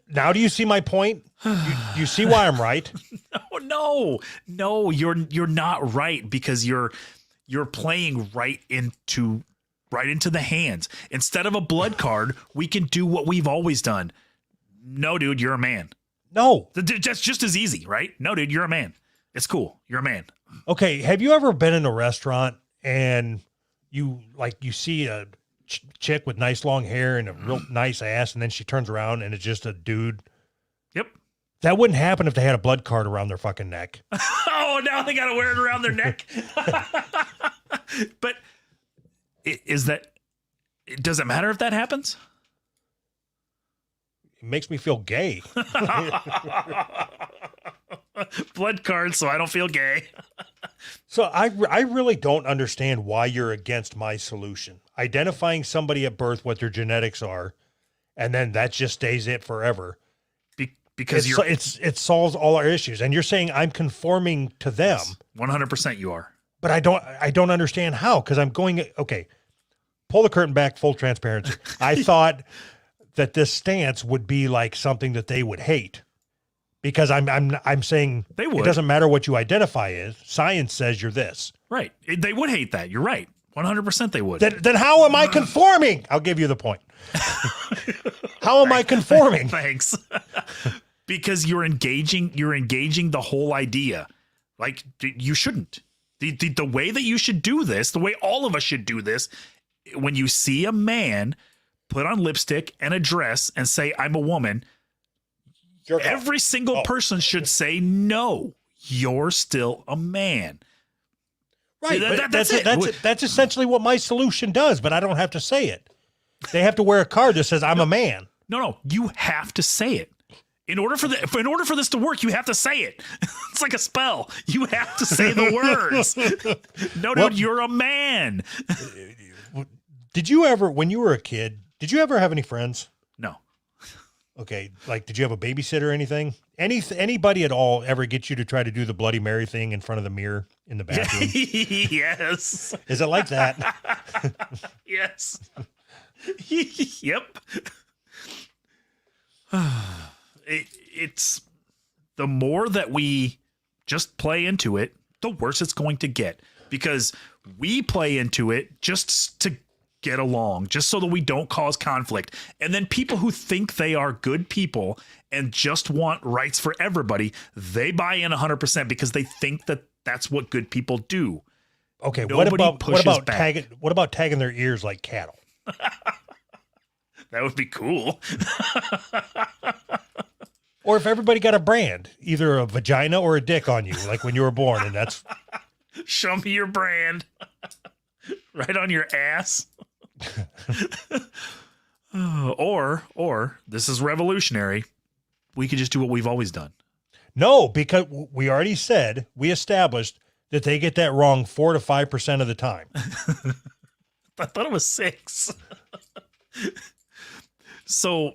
Now do you see my point? You see why I'm right? No, you're not right, because you're playing right into the hands. Instead of a blood card, we can do what we've always done. No, dude, you're a man. No. That's just as easy, right? No, dude, you're a man. It's cool. You're a man. Okay. Have you ever been in a restaurant and you see a chick with nice long hair and a real nice ass, and then she turns around and it's just a dude? Yep. That wouldn't happen if they had a blood card around their fucking neck. Oh, now they got to wear it around their neck. But does it matter if that happens? It makes me feel gay. Blood card, so I don't feel gay. So I really don't understand why you're against my solution. Identifying somebody at birth, what their genetics are, and then that just stays it forever. Because it solves all our issues. And you're saying I'm conforming to them. 100% you are. But I don't understand how, because I'm going, okay, pull the curtain back, full transparency. I thought that this stance would be like something that they would hate, because I'm saying they would. It doesn't matter what you identify as. Science says you're this. Right. They would hate that. You're right. 100% they would. Then how am I conforming? I'll give you the point. How am I conforming? Thanks. Because you're engaging the whole idea. Like, you shouldn't. The way that you should do this, the way all of us should do this, when you see a man put on lipstick and a dress and say, I'm a woman, every single person should say, no, you're still a man. Right. That's essentially what my solution does, but I don't have to say it. They have to wear a card that says I'm a man. No, you have to say it. In order for this to work, you have to say it. It's like a spell. You have to say the words. No, dude, you're a man. Did you ever, when you were a kid, did you ever have any friends? No. Okay. Like, did you have a babysitter or anything? Anybody at all ever get you to try to do the Bloody Mary thing in front of the mirror in the bathroom? Yes. Is it like that? Yes. Yep. It's the more that we just play into it, the worse it's going to get, because we play into it just to get along, just so that we don't cause conflict. And then people who think they are good people and just want rights for everybody, they buy in 100% because they think that that's what good people do. Okay. Nobody what about tagging their ears like cattle? That would be cool. Or if everybody got a brand, either a vagina or a dick on you, like when you were born, and that's show me your brand. Right on your ass. Or this is revolutionary. We could just do what we've always done. No, because we already said, we established that they get that wrong 4 to 5% of the time. I thought it was 6. So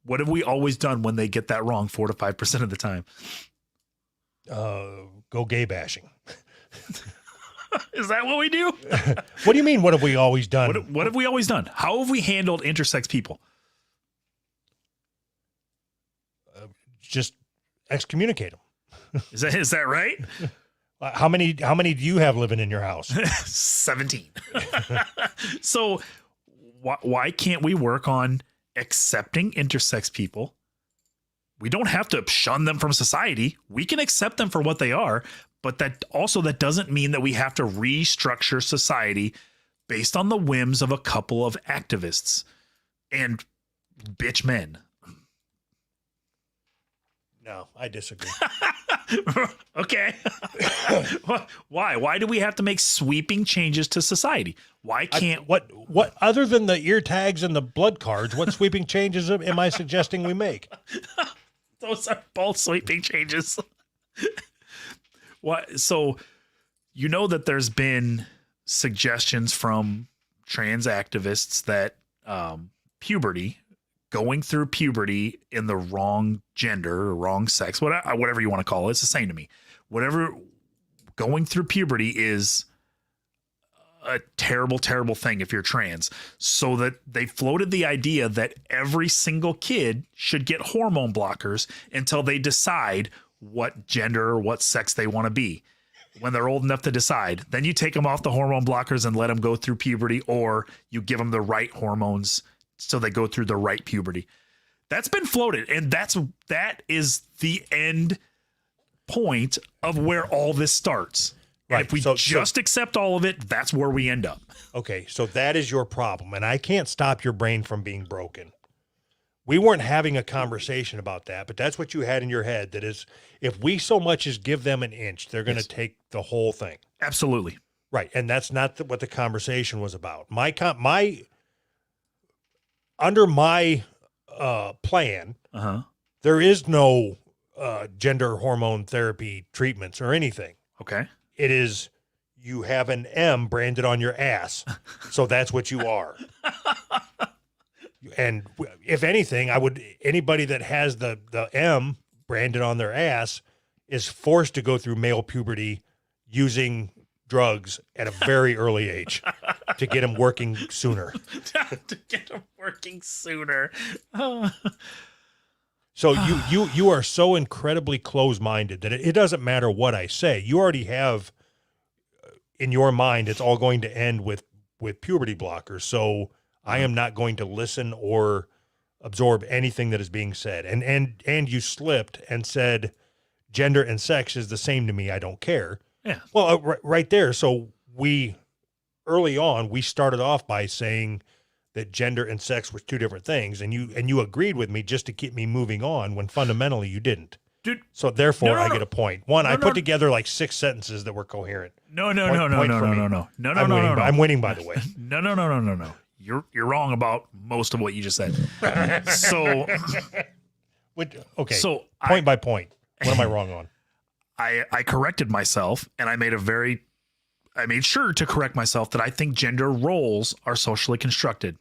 what have we always done when they get that wrong 4 to 5% of the time? Go gay bashing. Is that what we do? What do you mean, what have we always done? What have we always done? How have we handled intersex people? Just excommunicate them. Is that right? How many do you have living in your house? 17. So why can't we work on accepting intersex people? We don't have to shun them from society. We can accept them for what they are, but that doesn't mean that we have to restructure society based on the whims of a couple of activists and bitch men. No, I disagree. Okay. Why? Why do we have to make sweeping changes to society? Why can't what other than the ear tags and the blood cards, what sweeping changes am I suggesting we make? those are both sweeping changes? What? So you know that there's been suggestions from trans activists that going through puberty in the wrong gender or wrong sex, whatever you want to call it, it's the same to me. Whatever, going through puberty is a terrible, terrible thing if you're trans. So that they floated the idea that every single kid should get hormone blockers until they decide what gender or what sex they want to be. When they're old enough to decide, then you take them off the hormone blockers and let them go through puberty, or you give them the right hormones so they go through the right puberty. That's been floated, and that is the end point of where all this starts. Right. And if we just accept all of it, that's where we end up. Okay, so that is your problem, and I can't stop your brain from being broken. We weren't having a conversation about that, but that's what you had in your head. That is, if we so much as give them an inch, they're going to take the whole thing. Absolutely. Right, and that's not what the conversation was about. Under my plan, there is no gender hormone therapy treatments or anything. Okay. It is, you have an M branded on your ass, so that's what you are. And if anything, anybody that has the M branded on their ass is forced to go through male puberty using drugs at a very early age to get them working sooner. To get them working sooner. So you are so incredibly close-minded that it doesn't matter what I say. You already have in your mind it's all going to end with puberty blockers. So I am not going to listen or absorb anything that is being said. And you slipped and said gender and sex is the same to me. I don't care. Yeah. Well, right there. So early on, we started off by saying that gender and sex were two different things. And you agreed with me just to keep me moving on when fundamentally you didn't. Dude. So therefore I No. get a point. I put together like 6 sentences that were coherent. No. I'm winning, by the way. No. You're wrong about most of what you just said. So, Okay. So point by point, what am I wrong on? I corrected myself, and I made sure to correct myself that I think gender roles are socially constructed.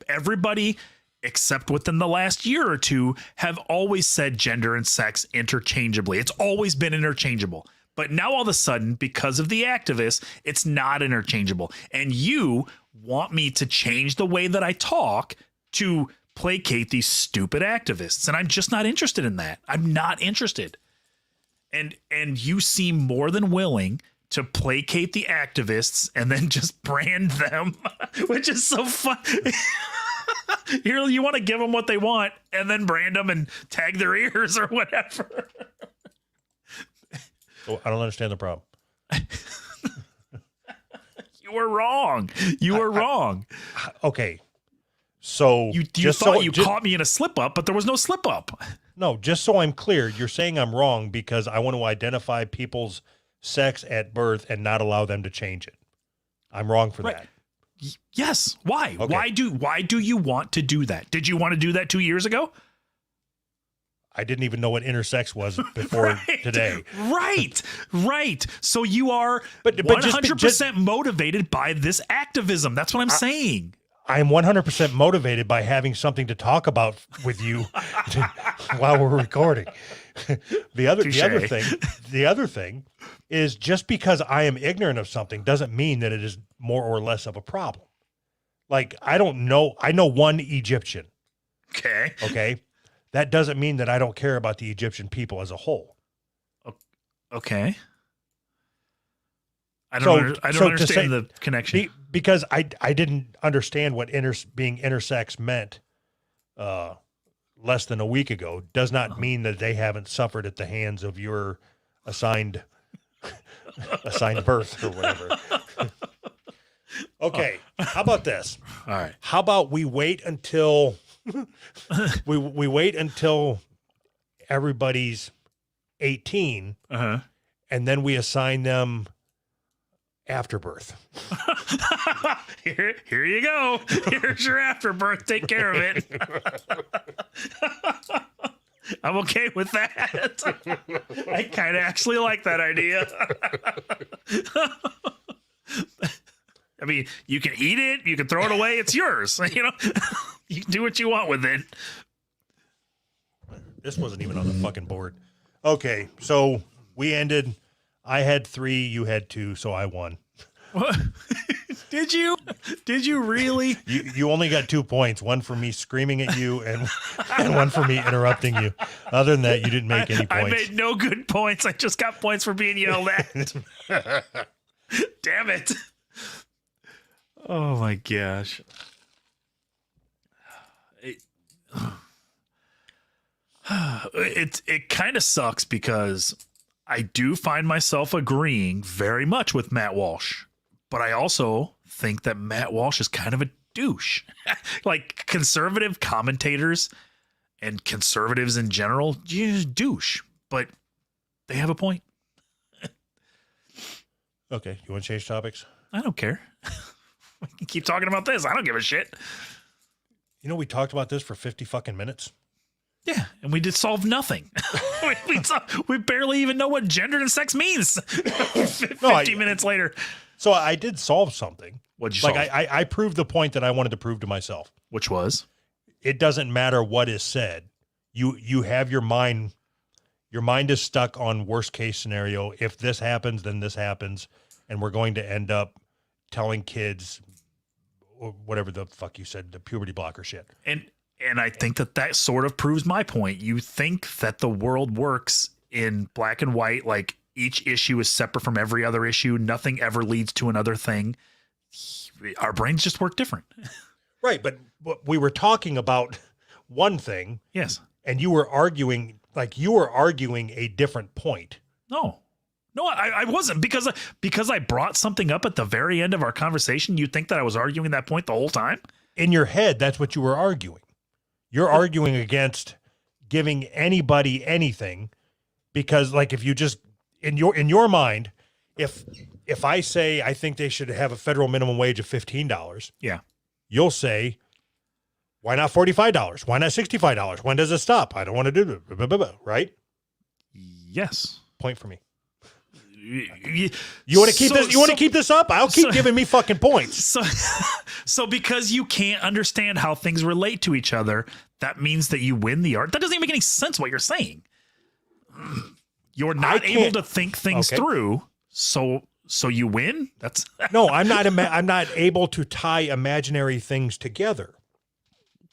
Everybody except within the last year or two have always said gender and sex interchangeably. It's always been interchangeable. But now all of a sudden, because of the activists, it's not interchangeable. And you want me to change the way that I talk to placate these stupid activists. And I'm just not interested in that. I'm not interested. And you seem more than willing to placate the activists and then just brand them, which is so fun. You want to give them what they want and then brand them and tag their ears or whatever. Oh, I don't understand the problem. You were wrong. You were wrong. Okay. So you thought you caught me in a slip up, but there was no slip up. No, just so I'm clear, you're saying I'm wrong because I want to identify people's sex at birth and not allow them to change it. I'm wrong for that. Yes. Why? Okay. Why do you want to do that? Did you want to do that 2 years ago? I didn't even know what intersex was before today. Right. So you are but 100% motivated by this activism. That's what I'm saying. I'm 100% motivated by having something to talk about with you while we're recording. The other thing is just because I am ignorant of something doesn't mean that it is more or less of a problem. Like, I don't know. I know one Egyptian. Okay. That doesn't mean that I don't care about the Egyptian people as a whole. Okay. I So- don't so to understand say- the connection. Because I didn't understand what being intersex meant less than a week ago does not mean that they haven't suffered at the hands of your assigned birth or whatever. Okay, how about this? All right. How about we wait until we wait until everybody's 18 Uh-huh. and then we assign them after birth. Here you go. Here's your afterbirth. Take care of it. I'm okay with that. I kind of actually like that idea. I mean, you can eat it, you can throw it away, it's yours. You know, you can do what you want with it. This wasn't even on the fucking board. Okay, so we ended. I had 3, you had 2, so I won. What? Did you? Did you really? You only got 2 points, one for me screaming at you and one for me interrupting you. Other than that, you didn't make any I points. made no good points. I just got points for being yelled at. Damn it. Oh my gosh. It kind of sucks because I do find myself agreeing very much with Matt Walsh, but I also think that Matt Walsh is kind of a douche. Like conservative commentators and conservatives in general, just douche, but they have a point. Okay, you want to change topics? I don't care. We can keep talking about this. I don't give a shit. You know, we talked about this for 50 fucking minutes. Yeah, and we did solve nothing. we barely even know what gender and sex means. 50 minutes later. So I did solve something. What'd you solve? Like I proved the point that I wanted to prove to myself. Which was? It doesn't matter what is said. You have your mind is stuck on worst case scenario. If this happens, then this happens. And we're going to end up telling kids or whatever the fuck you said, the puberty blocker shit. And I think that sort of proves my point. You think that the world works in black and white, like each issue is separate from every other issue. Nothing ever leads to another thing. Our brains just work different. Right. But we were talking about one thing. Yes. And you were arguing a different point. No, I wasn't because I brought something up at the very end of our conversation. You think that I was arguing that point the whole time? In your head, that's what you were arguing. You're arguing against giving anybody anything because, like, if you just in your mind, if I say I think they should have a federal minimum wage of $15, yeah, you'll say, why not $45? Why not $65? When does it stop? I don't want to do it. Right? Yes. Point for me. You want to keep this? You want to keep this up? I'll keep giving me fucking points. So because you can't understand how things relate to each other, that means that you win the art. That doesn't even make any sense what you're saying. You're not able to think things through, so you win. That's no. I'm not. I'm not able to tie imaginary things together.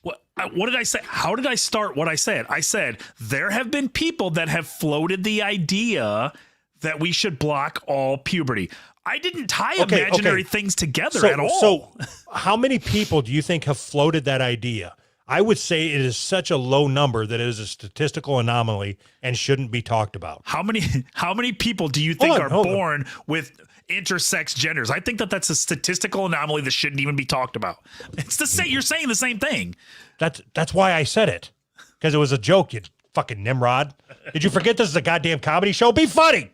What did I say? How did I start what I said? I said there have been people that have floated the idea that we should block all puberty. I didn't tie imaginary things together at all. So how many people do you think have floated that idea? I would say it is such a low number that it is a statistical anomaly and shouldn't be talked about. How many people do you think are born with intersex genders? I think that's a statistical anomaly that shouldn't even be talked about. It's the same. You're saying the same thing. That's why I said it, because it was a joke, you fucking Nimrod. Did you forget this is a goddamn comedy show? Be funny.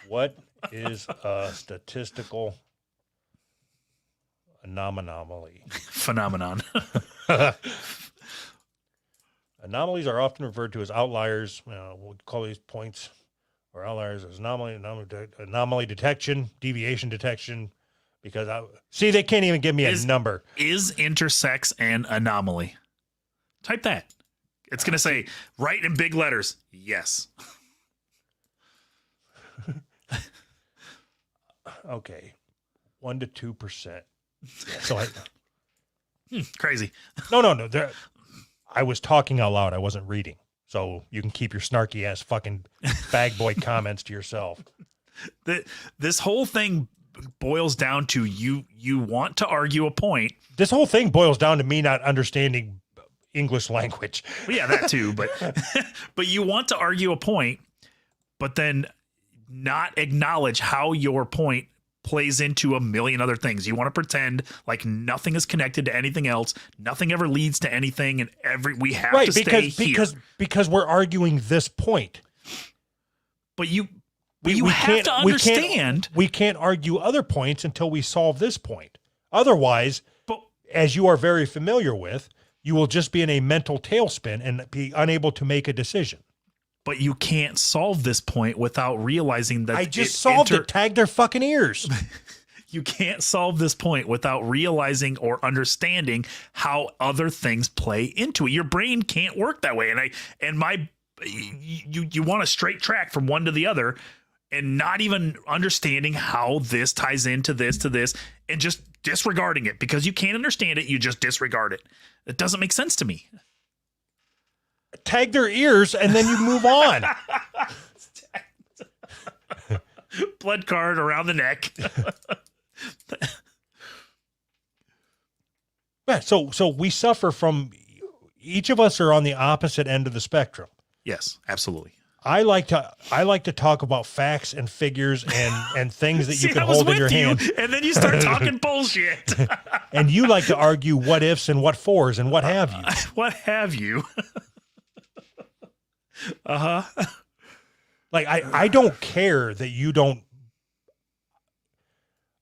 What is a statistical anomaly? Phenomenon. Anomalies are often referred to as outliers. We'll call these points or outliers as anomaly detection, deviation detection. Because they can't even give me a number. Is intersex an anomaly? Type that. It's going to say, write in big letters, yes. Okay. 1% to 2%. So crazy. No. I was talking out loud. I wasn't reading. So you can keep your snarky ass fucking bag boy comments to yourself. This whole thing boils down to you want to argue a point. This whole thing boils down to me not understanding English language. Well, yeah, that too, but but you want to argue a point, but then not acknowledge how your point plays into a million other things. You want to pretend like nothing is connected to anything else. Nothing ever leads to anything, and we have to stay here. Because we're arguing this point. But you have to understand. We can't argue other points until we solve this point. Otherwise, as you are very familiar with, you will just be in a mental tailspin and be unable to make a decision. But you can't solve this point without realizing that I just solved it. Tag their fucking ears. You can't solve this point without realizing or understanding how other things play into it. Your brain can't work that way. You want a straight track from one to the other and not even understanding how this ties into this to this and just disregarding it because you can't understand it. You just disregard it. It doesn't make sense to me. Tag their ears and then you move on. Blood card around the neck. Yeah, so we suffer from, each of us are on the opposite end of the spectrum. Yes, absolutely. I like to talk about facts and figures and things that you can hold in your hand. And then you start talking bullshit. And you like to argue what ifs and what fors and what have you. What have you? Uh-huh. Like I don't care that you don't.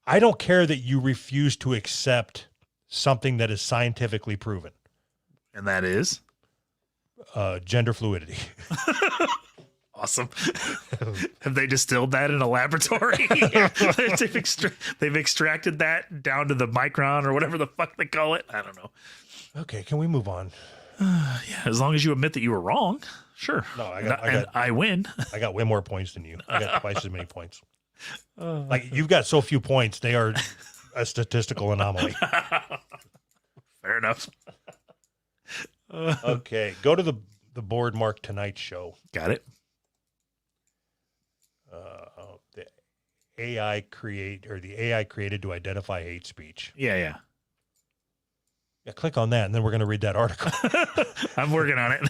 I don't care that you refuse to accept something that is scientifically proven. And that is? Gender fluidity. Awesome. Have they distilled that in a laboratory? They've extracted that down to the micron or whatever the fuck they call it. I don't know. Okay, can we move on? Yeah, as long as you admit that you were wrong. Sure. No, I win. I got way more points than you. I got twice as many points. Like you've got so few points, they are a statistical anomaly. Fair enough. Okay, go to the board marked Tonight Show. Got it. The AI created to identify hate speech. Yeah. Yeah, click on that, and then we're going to read that article. I'm working on it.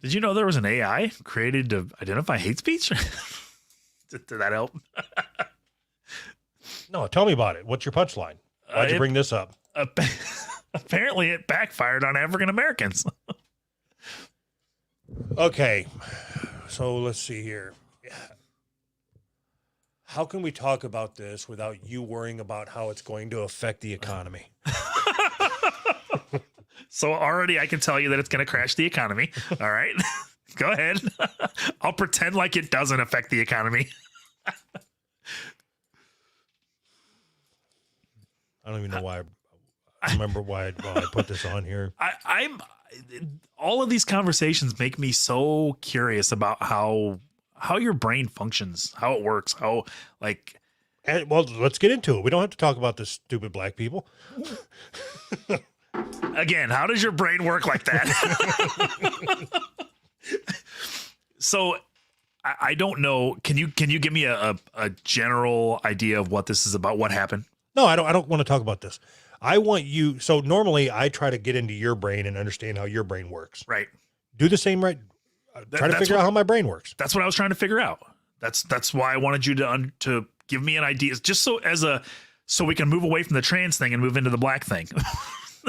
Did you know there was an AI created to identify hate speech? Did that help? No, tell me about it. What's your punchline? Why'd you bring this up? Apparently, it backfired on African Americans. Okay, so let's see here. How can we talk about this without you worrying about how it's going to affect the economy? So already I can tell you that it's going to crash the economy. All right, go ahead. I'll pretend like it doesn't affect the economy. I don't even know why. I remember why I put this on here. All of these conversations make me so curious about how your brain functions, how it works, how like. Well, let's get into it. We don't have to talk about this stupid black people. Again, how does your brain work like that? So I don't know. Can you give me a general idea of what this is about? What happened? No, I don't want to talk about this. I want you. So normally I try to get into your brain and understand how your brain works. Right. Do the same, right? Try to figure out how my brain works. That's what I was trying to figure out. That's why I wanted you to give me an idea, just so we can move away from the trans thing and move into the black thing.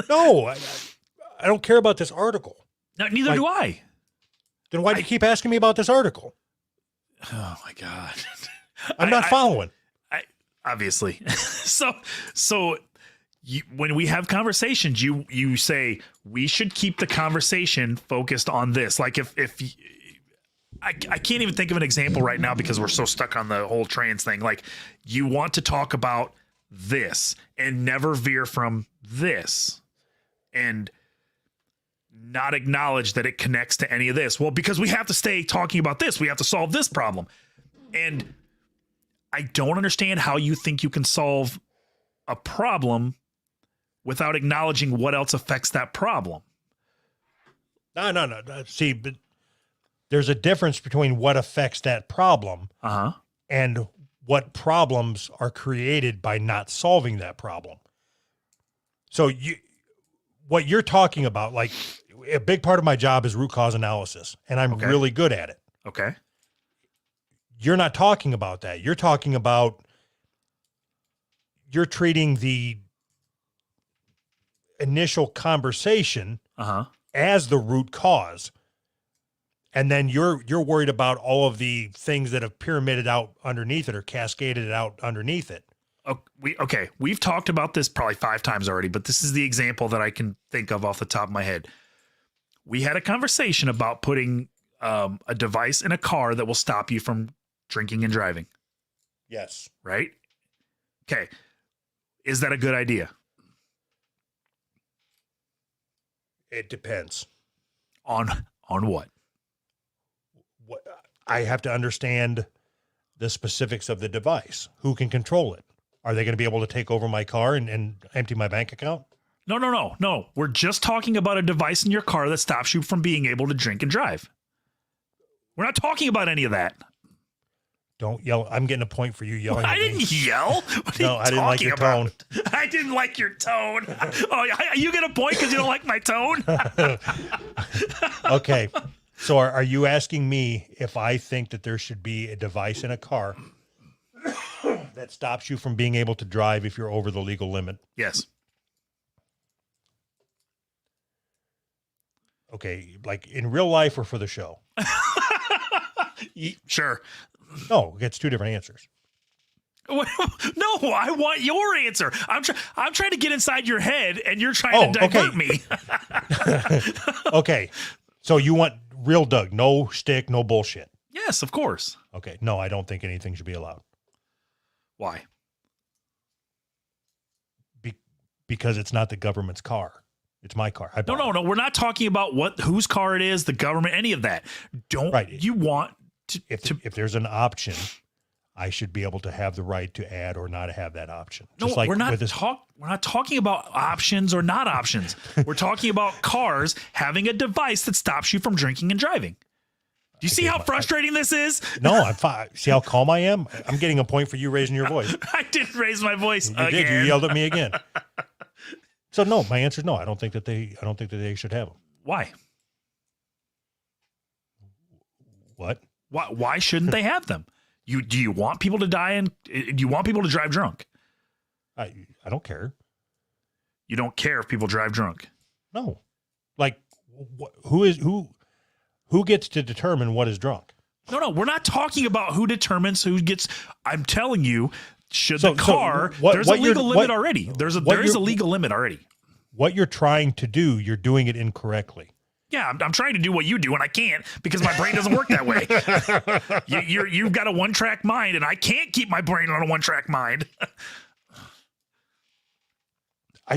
No, I don't care about this article. No, neither do I. Then why do you keep asking me about this article? Oh my God. I'm not following. Obviously. So when we have conversations, you say we should keep the conversation focused on this. Like if I can't even think of an example right now because we're so stuck on the whole trans thing. Like you want to talk about this and never veer from this and not acknowledge that it connects to any of this. Well, because we have to stay talking about this, we have to solve this problem. And I don't understand how you think you can solve a problem without acknowledging what else affects that problem. No. See, but there's a difference between what affects that problem and what problems are created by not solving that problem. So what you're talking about, like a big part of my job is root cause analysis, and I'm really good at it. Okay. You're not talking about that. You're talking about, you're treating the initial conversation as the root cause. And then you're worried about all of the things that have pyramided out underneath it or cascaded out underneath it. We've talked about this probably 5 times already, but this is the example that I can think of off the top of my head. We had a conversation about putting a device in a car that will stop you from drinking and driving. Yes. Right? Okay. Is that a good idea? It depends. On what? I have to understand the specifics of the device. Who can control it? Are they going to be able to take over my car and empty my bank account? No. We're just talking about a device in your car that stops you from being able to drink and drive. We're not talking about any of that. Don't yell. I'm getting a point for you yelling. I didn't yell. No, I didn't like your tone. I didn't like your tone. Oh, you get a point because you don't like my tone? Okay. So are you asking me if I think that there should be a device in a car that stops you from being able to drive if you're over the legal limit? Yes. Okay. Like in real life or for the show? Sure. No, it's 2 different answers. No, I want your answer. I'm trying to get inside your head and you're trying to divert me. Okay. So you want real Doug, no stick, no bullshit. Yes, of course. Okay. No, I don't think anything should be allowed. Why? Because it's not the government's car. It's my car. No. We're not talking about whose car it is, the government, any of that. You want to if there's an option, I should be able to have the right to add or not have that option. No, Just like we're not talking about options or not options. We're talking about cars having a device that stops you from drinking and driving. Do you see how frustrating this is? No, I'm fine. See how calm I am? I'm getting a point for you raising your voice. I didn't raise my voice You again. did. You yelled at me again. So no, my answer is no. I don't think that they should have them. Why? What? Why shouldn't they have them? Do you want people to die and do you want people to drive drunk? I don't care. You don't care if people drive drunk? No. Like who gets to determine what is drunk? No, we're not talking about who determines who gets. I'm telling you, there's a legal limit already. There is a legal limit already. What you're trying to do, you're doing it incorrectly. Yeah, I'm trying to do what you do, and I can't because my brain doesn't work that way. You've got a one-track mind, and I can't keep my brain on a one-track mind.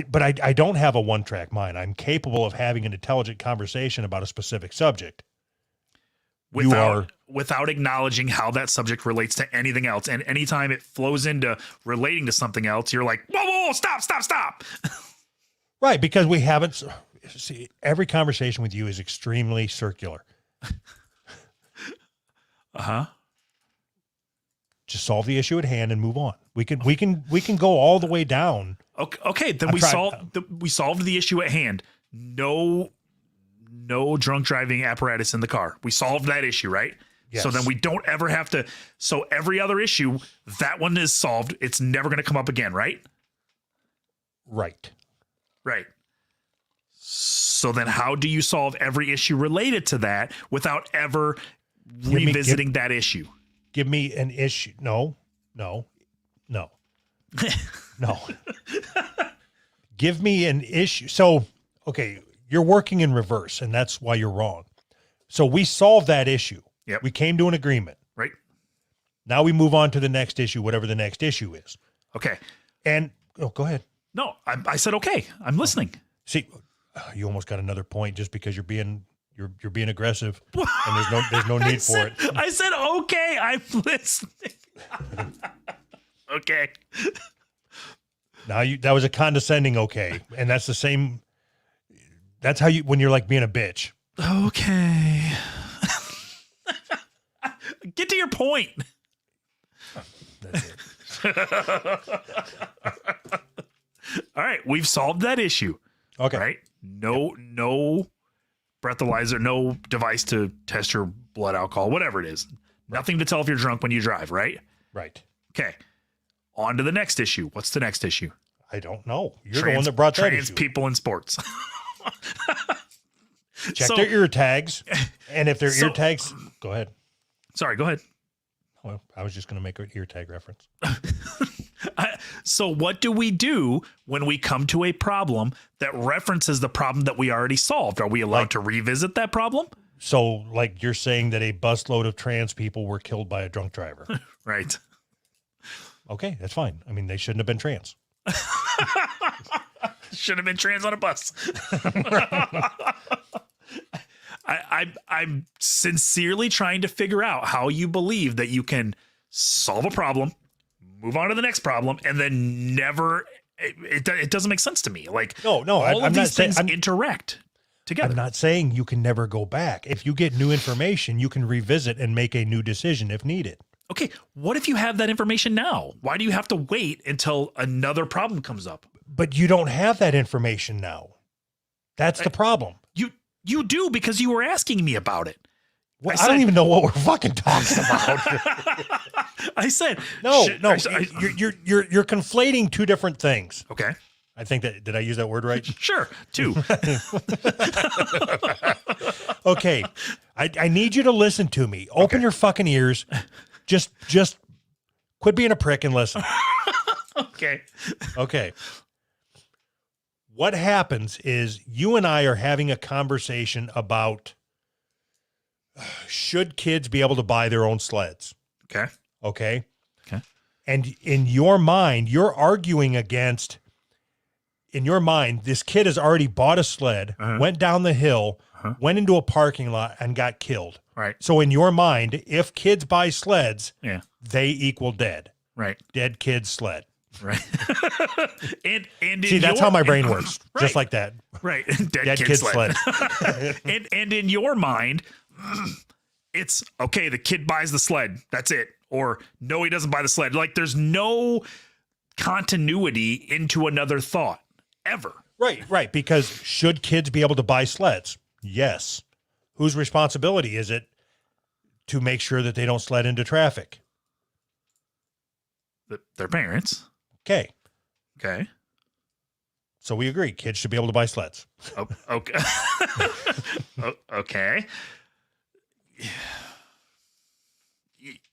But I don't have a one-track mind. I'm capable of having an intelligent conversation about a specific subject. Without acknowledging how that subject relates to anything else. And anytime it flows into relating to something else, you're like, whoa, stop. Right, because we haven't... See, every conversation with you is extremely circular. Just solve the issue at hand and move on. We can go all the way down. Okay, then we solved the issue at hand. No drunk driving apparatus in the car. We solved that issue, right? Yes. So then we don't ever have to. So every other issue, that one is solved. It's never going to come up again, right? Right. So then how do you solve every issue related to that without ever revisiting that issue? Give me an issue. No. Give me an issue. So, okay, you're working in reverse, and that's why you're wrong. So we solved that issue. Yep. We came to an agreement. Right. Now we move on to the next issue, whatever the next issue is. Okay. And go ahead. No, I said okay. I'm listening. See, you almost got another point just because you're being aggressive, and there's no need for it. I said okay. I'm listening. Okay. Now that was a condescending okay, and that's the same. That's how when you're like being a bitch. Okay. Get to your point. That's it. All right, we've solved that issue. Okay. Right? No breathalyzer, no device to test your blood alcohol, whatever it is. Nothing to tell if you're drunk when you drive, right? Right. Okay. On to the next issue. What's the next issue? I don't know. You're the one that brought that trans issue. people in sports. Check So- their ear tags. And if their So- ear tags, go ahead. Sorry, go ahead. Well, I was just going to make an ear tag reference. So what do we do when we come to a problem that references the problem that we already solved? Are we allowed to revisit that problem? So, like, you're saying that a busload of trans people were killed by a drunk driver. Right. Okay, that's fine. I mean, they shouldn't have been trans. Should have been trans on a bus. I'm sincerely trying to figure out how you believe that you can solve a problem, move on to the next problem, and then never. It doesn't make sense to me. Like No, all I'm of not these saying things interact together. I'm not saying you can never go back. If you get new information, you can revisit and make a new decision if needed. Okay, what if you have that information now? Why do you have to wait until another problem comes up? But you don't have that information now. That's the problem. You do because you were asking me about it. Well, I I don't said- even know what we're fucking talking about. I said No, shit, no, I- you're conflating two different things. okay, I think that did I use that word right? sure, two. Okay, I need you to listen to me. Open your fucking ears. Just quit being a prick and listen. Okay. Okay. What happens is you and I are having a conversation about should kids be able to buy their own sleds? Okay. Okay. Okay. And in your mind, you're arguing against, in your mind, this kid has already bought a sled, Uh-huh. went down the hill, Uh-huh. went into a parking lot and got killed. Right. So in your mind, if kids buy sleds, Yeah. they equal dead. Right. Dead kid sled. Right. and See, that's how my brain works. Right. Just like that. Right. Dead kid sled. and in your mind, it's okay, the kid buys the sled. That's it. Or no, he doesn't buy the sled. Like there's no continuity into another thought ever. Right. Because should kids be able to buy sleds? Yes. Whose responsibility is it to make sure that they don't sled into traffic? Their parents. Okay. Okay. So we agree. Kids should be able to buy sleds. Oh, okay. Okay.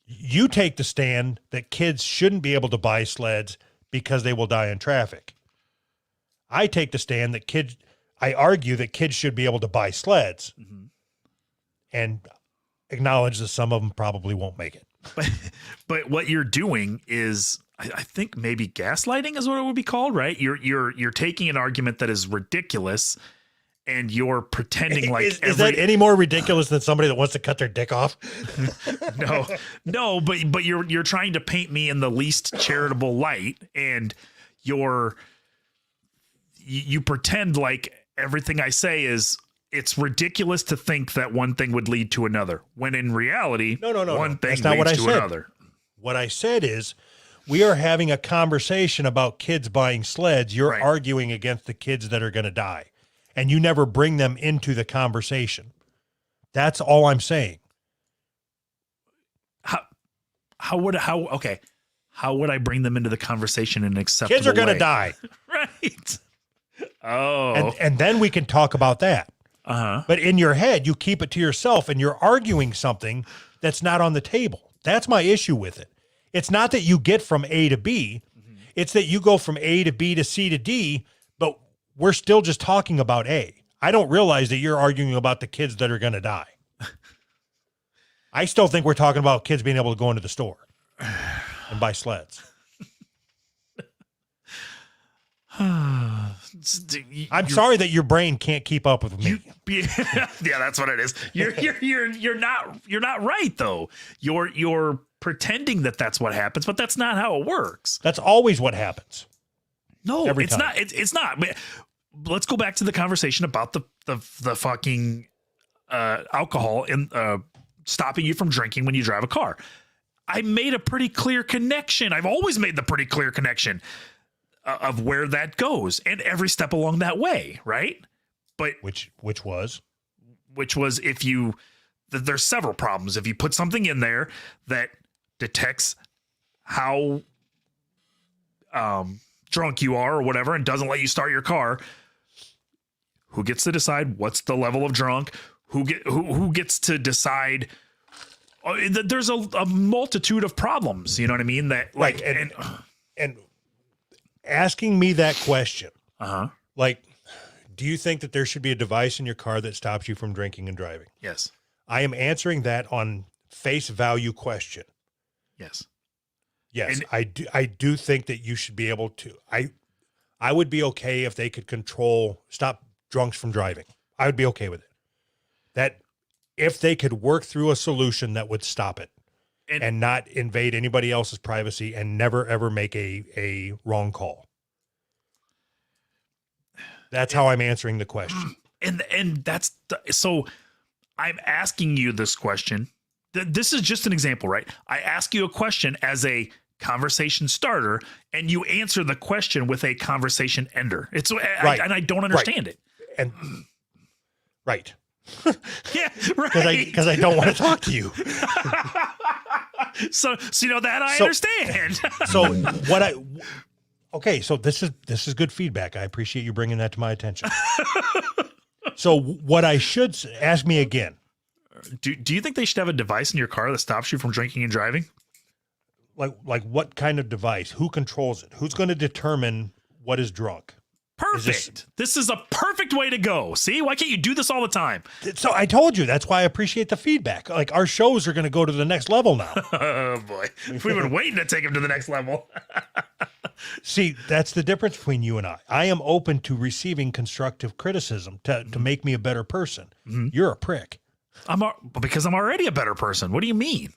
You take the stand that kids shouldn't be able to buy sleds because they will die in traffic. I take the stand that I argue that kids should be able to buy sleds Mhm. and acknowledge that some of them probably won't make it. But what you're doing is, I think maybe gaslighting is what it would be called, right? You're taking an argument that is ridiculous, and you're pretending like is that any more ridiculous than somebody that wants to cut their dick off? no, but you're trying to paint me in the least charitable light, and you pretend like everything I say is. It's ridiculous to think that one thing would lead to another, when in reality, No. one thing That's not what leads I to said. another. What I said is we are having a conversation about kids buying sleds. You're Right. arguing against the kids that are going to die, and you never bring them into the conversation. That's all I'm saying. How would I bring them into the conversation in an acceptable Kids are going to way? die. Right. Oh. And then we can talk about that. Uh-huh. But in your head, you keep it to yourself and you're arguing something that's not on the table. That's my issue with it. It's not that you get from A to B. It's that you go from A to B to C to D, but we're still just talking about A. I don't realize that you're arguing about the kids that are going to die. I still think we're talking about kids being able to go into the store and buy sleds. I'm sorry that your brain can't keep up with me. Yeah, that's what it is. You're not right though. You're pretending that that's what happens, but that's not how it works. That's always what happens. No, Every it's time. not. It's not. Let's go back to the conversation about the fucking alcohol in stopping you from drinking when you drive a car. I made a pretty clear connection. I've always made the pretty clear connection of where that goes and every step along that way, right? But which was if you there's several problems. If you put something in there that detects how drunk you are or whatever and doesn't let you start your car, who gets to decide what's the level of drunk? Who gets to decide? There's a multitude of problems. You know what I mean? That like and asking me that question, like, do you think that there should be a device in your car that stops you from drinking and driving? Yes. I am answering that on face value question. Yes. Yes, And I do think that you should be able to. I would be okay if they could stop drunks from driving. I would be okay with it. That if they could work through a solution that would stop it and not invade anybody else's privacy and never ever make a wrong call. That's how I'm answering the question. And so I'm asking you this question. This is just an example, right? I ask you a question as a conversation starter and you answer the question with a conversation ender. It's right. And I don't understand it. And right. Yeah, right. Because I don't want to talk to you. So you know that I understand. So this is good feedback. I appreciate you bringing that to my attention. So what I should ask me again. Do you think they should have a device in your car that stops you from drinking and driving? Like what kind of device? Who controls it? Who's going to determine what is drunk? Perfect. This is a perfect way to go. See, why can't you do this all the time? So I told you, that's why I appreciate the feedback. Like our shows are going to go to the next level now. Oh boy. We've been waiting to take them to the next level. See, that's the difference between you and I. I am open to receiving constructive criticism to make me a better person. Mm-hmm. You're a prick. Because I'm already a better person. What do you mean?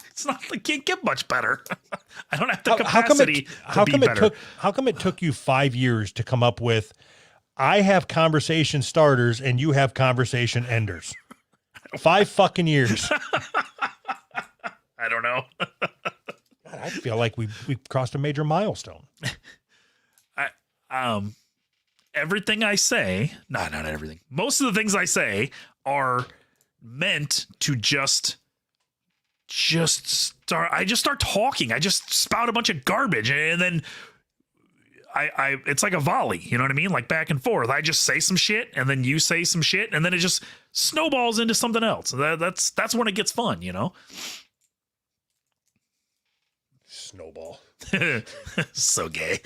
It's not like can't get much better. I don't have the capacity to be better. How come it took you 5 years to come up with, I have conversation starters and you have conversation enders? 5 fucking years. I don't know. God, I feel like we've crossed a major milestone. Everything I say, not everything. Most of the things I say are meant to just start. I just start talking. I just spout a bunch of garbage, and then I it's like a volley. You know what I mean? Like back and forth. I just say some shit, and then you say some shit, and then it just snowballs into something else. That's when it gets fun. You know. Snowball. So gay.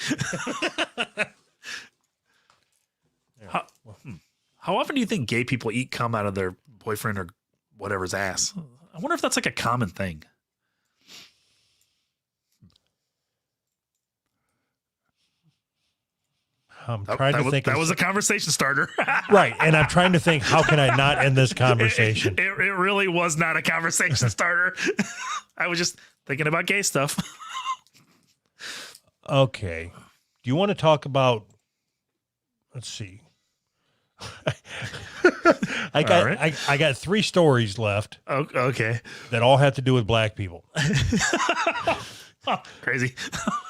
How often do you think gay people eat cum out of their boyfriend or whatever's ass? I wonder if that's like a common thing. I'm trying to think. That was a conversation starter. Right. And I'm trying to think, how can I not end this conversation? It really was not a conversation starter. I was just thinking about gay stuff. Okay. Do you want to talk about, let's see. I got 3 stories left. Oh, okay. That all have to do with black people. Oh, crazy.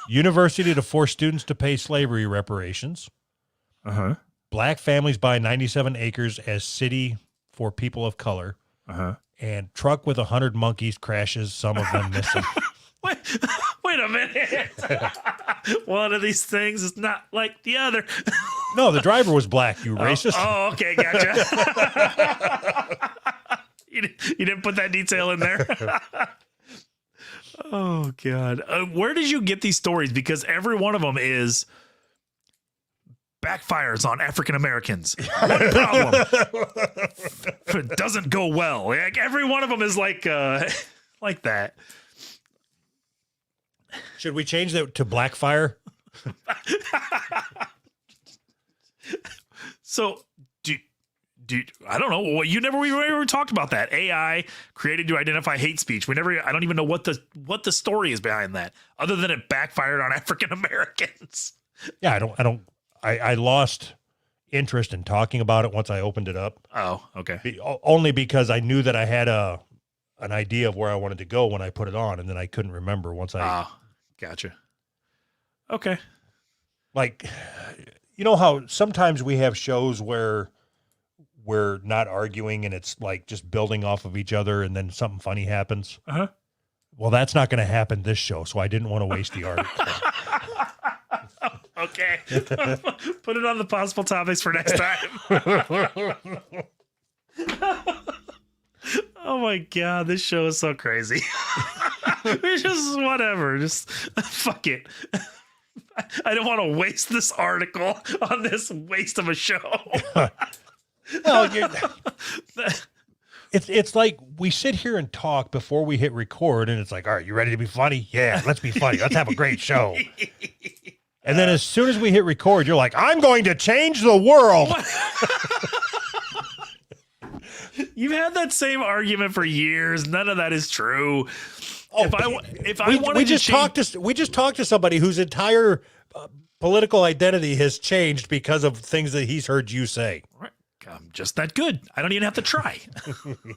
University to force students to pay slavery reparations. Uh-huh. Black families buy 97 acres as city for people of color. Uh-huh. And truck with 100 monkeys crashes, some of them missing. Wait a minute. One of these things is not like the other. No, the driver was black, you racist. Oh, okay, gotcha. You didn't put that detail in there. Oh, God. Where did you get these stories? Because every one of them is backfires on African Americans. One problem. It doesn't go well. Like every one of them is like that. Should we change that to Blackfire? So, I don't know. Well, we never talked about that. AI created to identify hate speech. I don't even know what the story is behind that, other than it backfired on African Americans. Yeah, I lost interest in talking about it once I opened it up. Oh, okay. Only because I knew that I had an idea of where I wanted to go when I put it on, and then I couldn't remember once I Gotcha. Okay. like, you know how sometimes we have shows where we're not arguing and it's like just building off of each other, and then something funny happens. Uh-huh. Well, that's not going to happen this show, so I didn't want to waste the article. Okay. Put it on the possible topics for next time. Oh my God, this show is so crazy. It's just whatever. Just fuck it. I don't want to waste this article on this waste of a show. Well, it's like we sit here and talk before we hit record, and it's like, all right, you ready to be funny? Yeah, let's be funny. Let's have a great show. And then as soon as we hit record, you're like, I'm going to change the world. You've had that same argument for years. None of that is true. Oh, we just talked to somebody whose entire political identity has changed because of things that he's heard you say. Right. I'm just that good. I don't even have to try.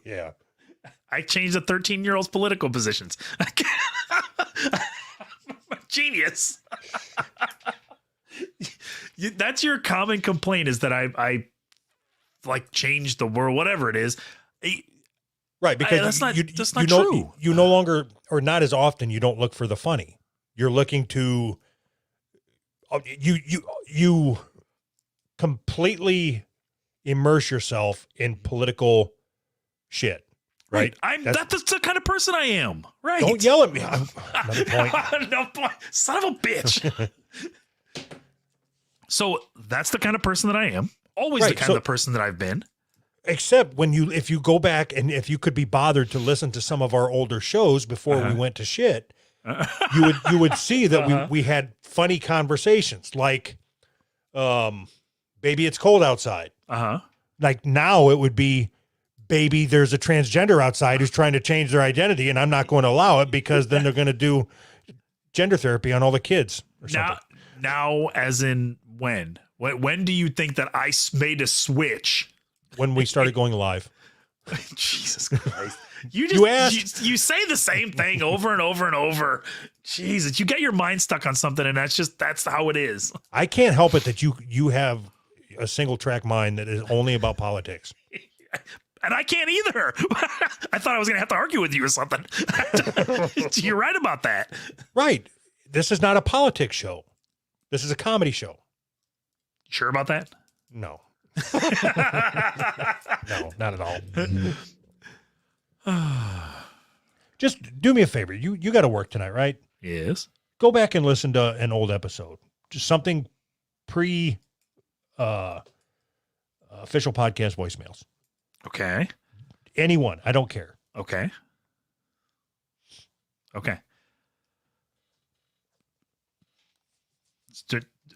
Yeah. I changed a 13-year-old's political positions. Genius. That's your common complaint, is that I like changed the world, whatever it is. Right, because that's not true. You no longer, or not as often, you don't look for the funny. You're looking to you completely immerse yourself in political shit. Right. That's the kind of person I am. Right. Don't yell at me. Another point. No point. Son of a bitch. So that's the kind of person that I am. Always the kind of person that I've been. Except if you go back and if you could be bothered to listen to some of our older shows before we went to shit, you would see that we had funny conversations like, baby, it's cold outside. Like now it would be, baby, there's a transgender outside who's trying to change their identity, and I'm not going to allow it because then they're going to do gender therapy on all the kids or something. Now, as in when? When do you think that I made a switch? When we started going live. Jesus Christ. You say the same thing over and over and over. Jesus, you get your mind stuck on something, and that's how it is. I can't help it that you have a single track mind that is only about politics. And I can't either. I thought I was going to have to argue with you or something. You're right about that. Right. This is not a politics show. This is a comedy show. Sure about that? No. No, not at all. Just do me a favor. You got to work tonight, right? Yes. Go back and listen to an old episode. Just something pre official podcast voicemails. Okay. Anyone. I don't care. Okay.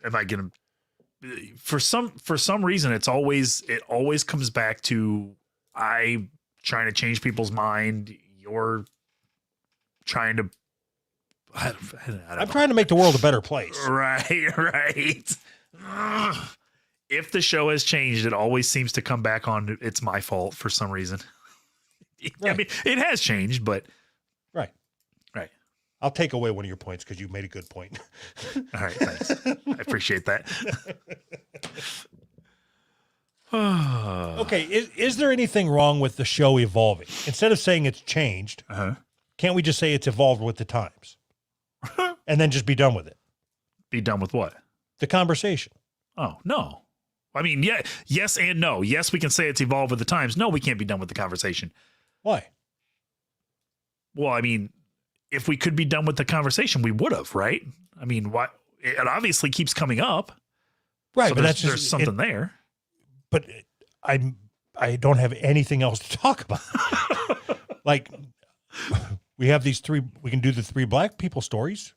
Am I going to, for some reason, it always comes back to I trying to change people's mind. You're trying to, I don't I'm trying to make the world a better place. Right. If the show has changed, it always seems to come back on it's my fault for some reason. Right. I mean, it has changed, but Right. I'll take away one of your points because you made a good point. All right, thanks. I appreciate that. Okay, is there anything wrong with the show evolving? Instead of saying it's changed, can't we just say it's evolved with the times? And then just be done with it? Be done with what? The conversation. Oh, no. I mean, yeah, yes and no. Yes, we can say it's evolved with the times. No, we can't be done with the conversation. Why? Well, I mean, if we could be done with the conversation, we would have, right? I mean, why? It obviously keeps coming up. Right, So but there's something there. But I don't have anything else to talk about. Like, we have these we can do the 3 black people stories.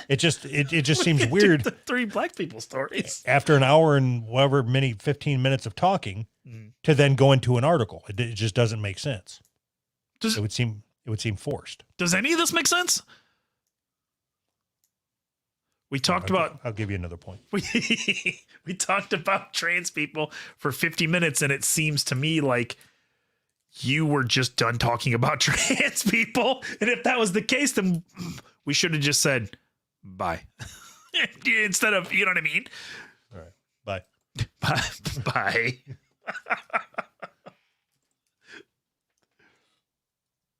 It just seems weird. The 3 black people stories. After an hour and however many 15 minutes of talking to then go into an article. It just doesn't make sense. It would seem forced. Does any of this make sense? We talked about I'll give you another point. we talked about trans people for 50 minutes, and it seems to me like you were just done talking about trans people. And if that was the case, then we should have just said bye instead of, you know what I mean? All right. Bye. Bye. Bye.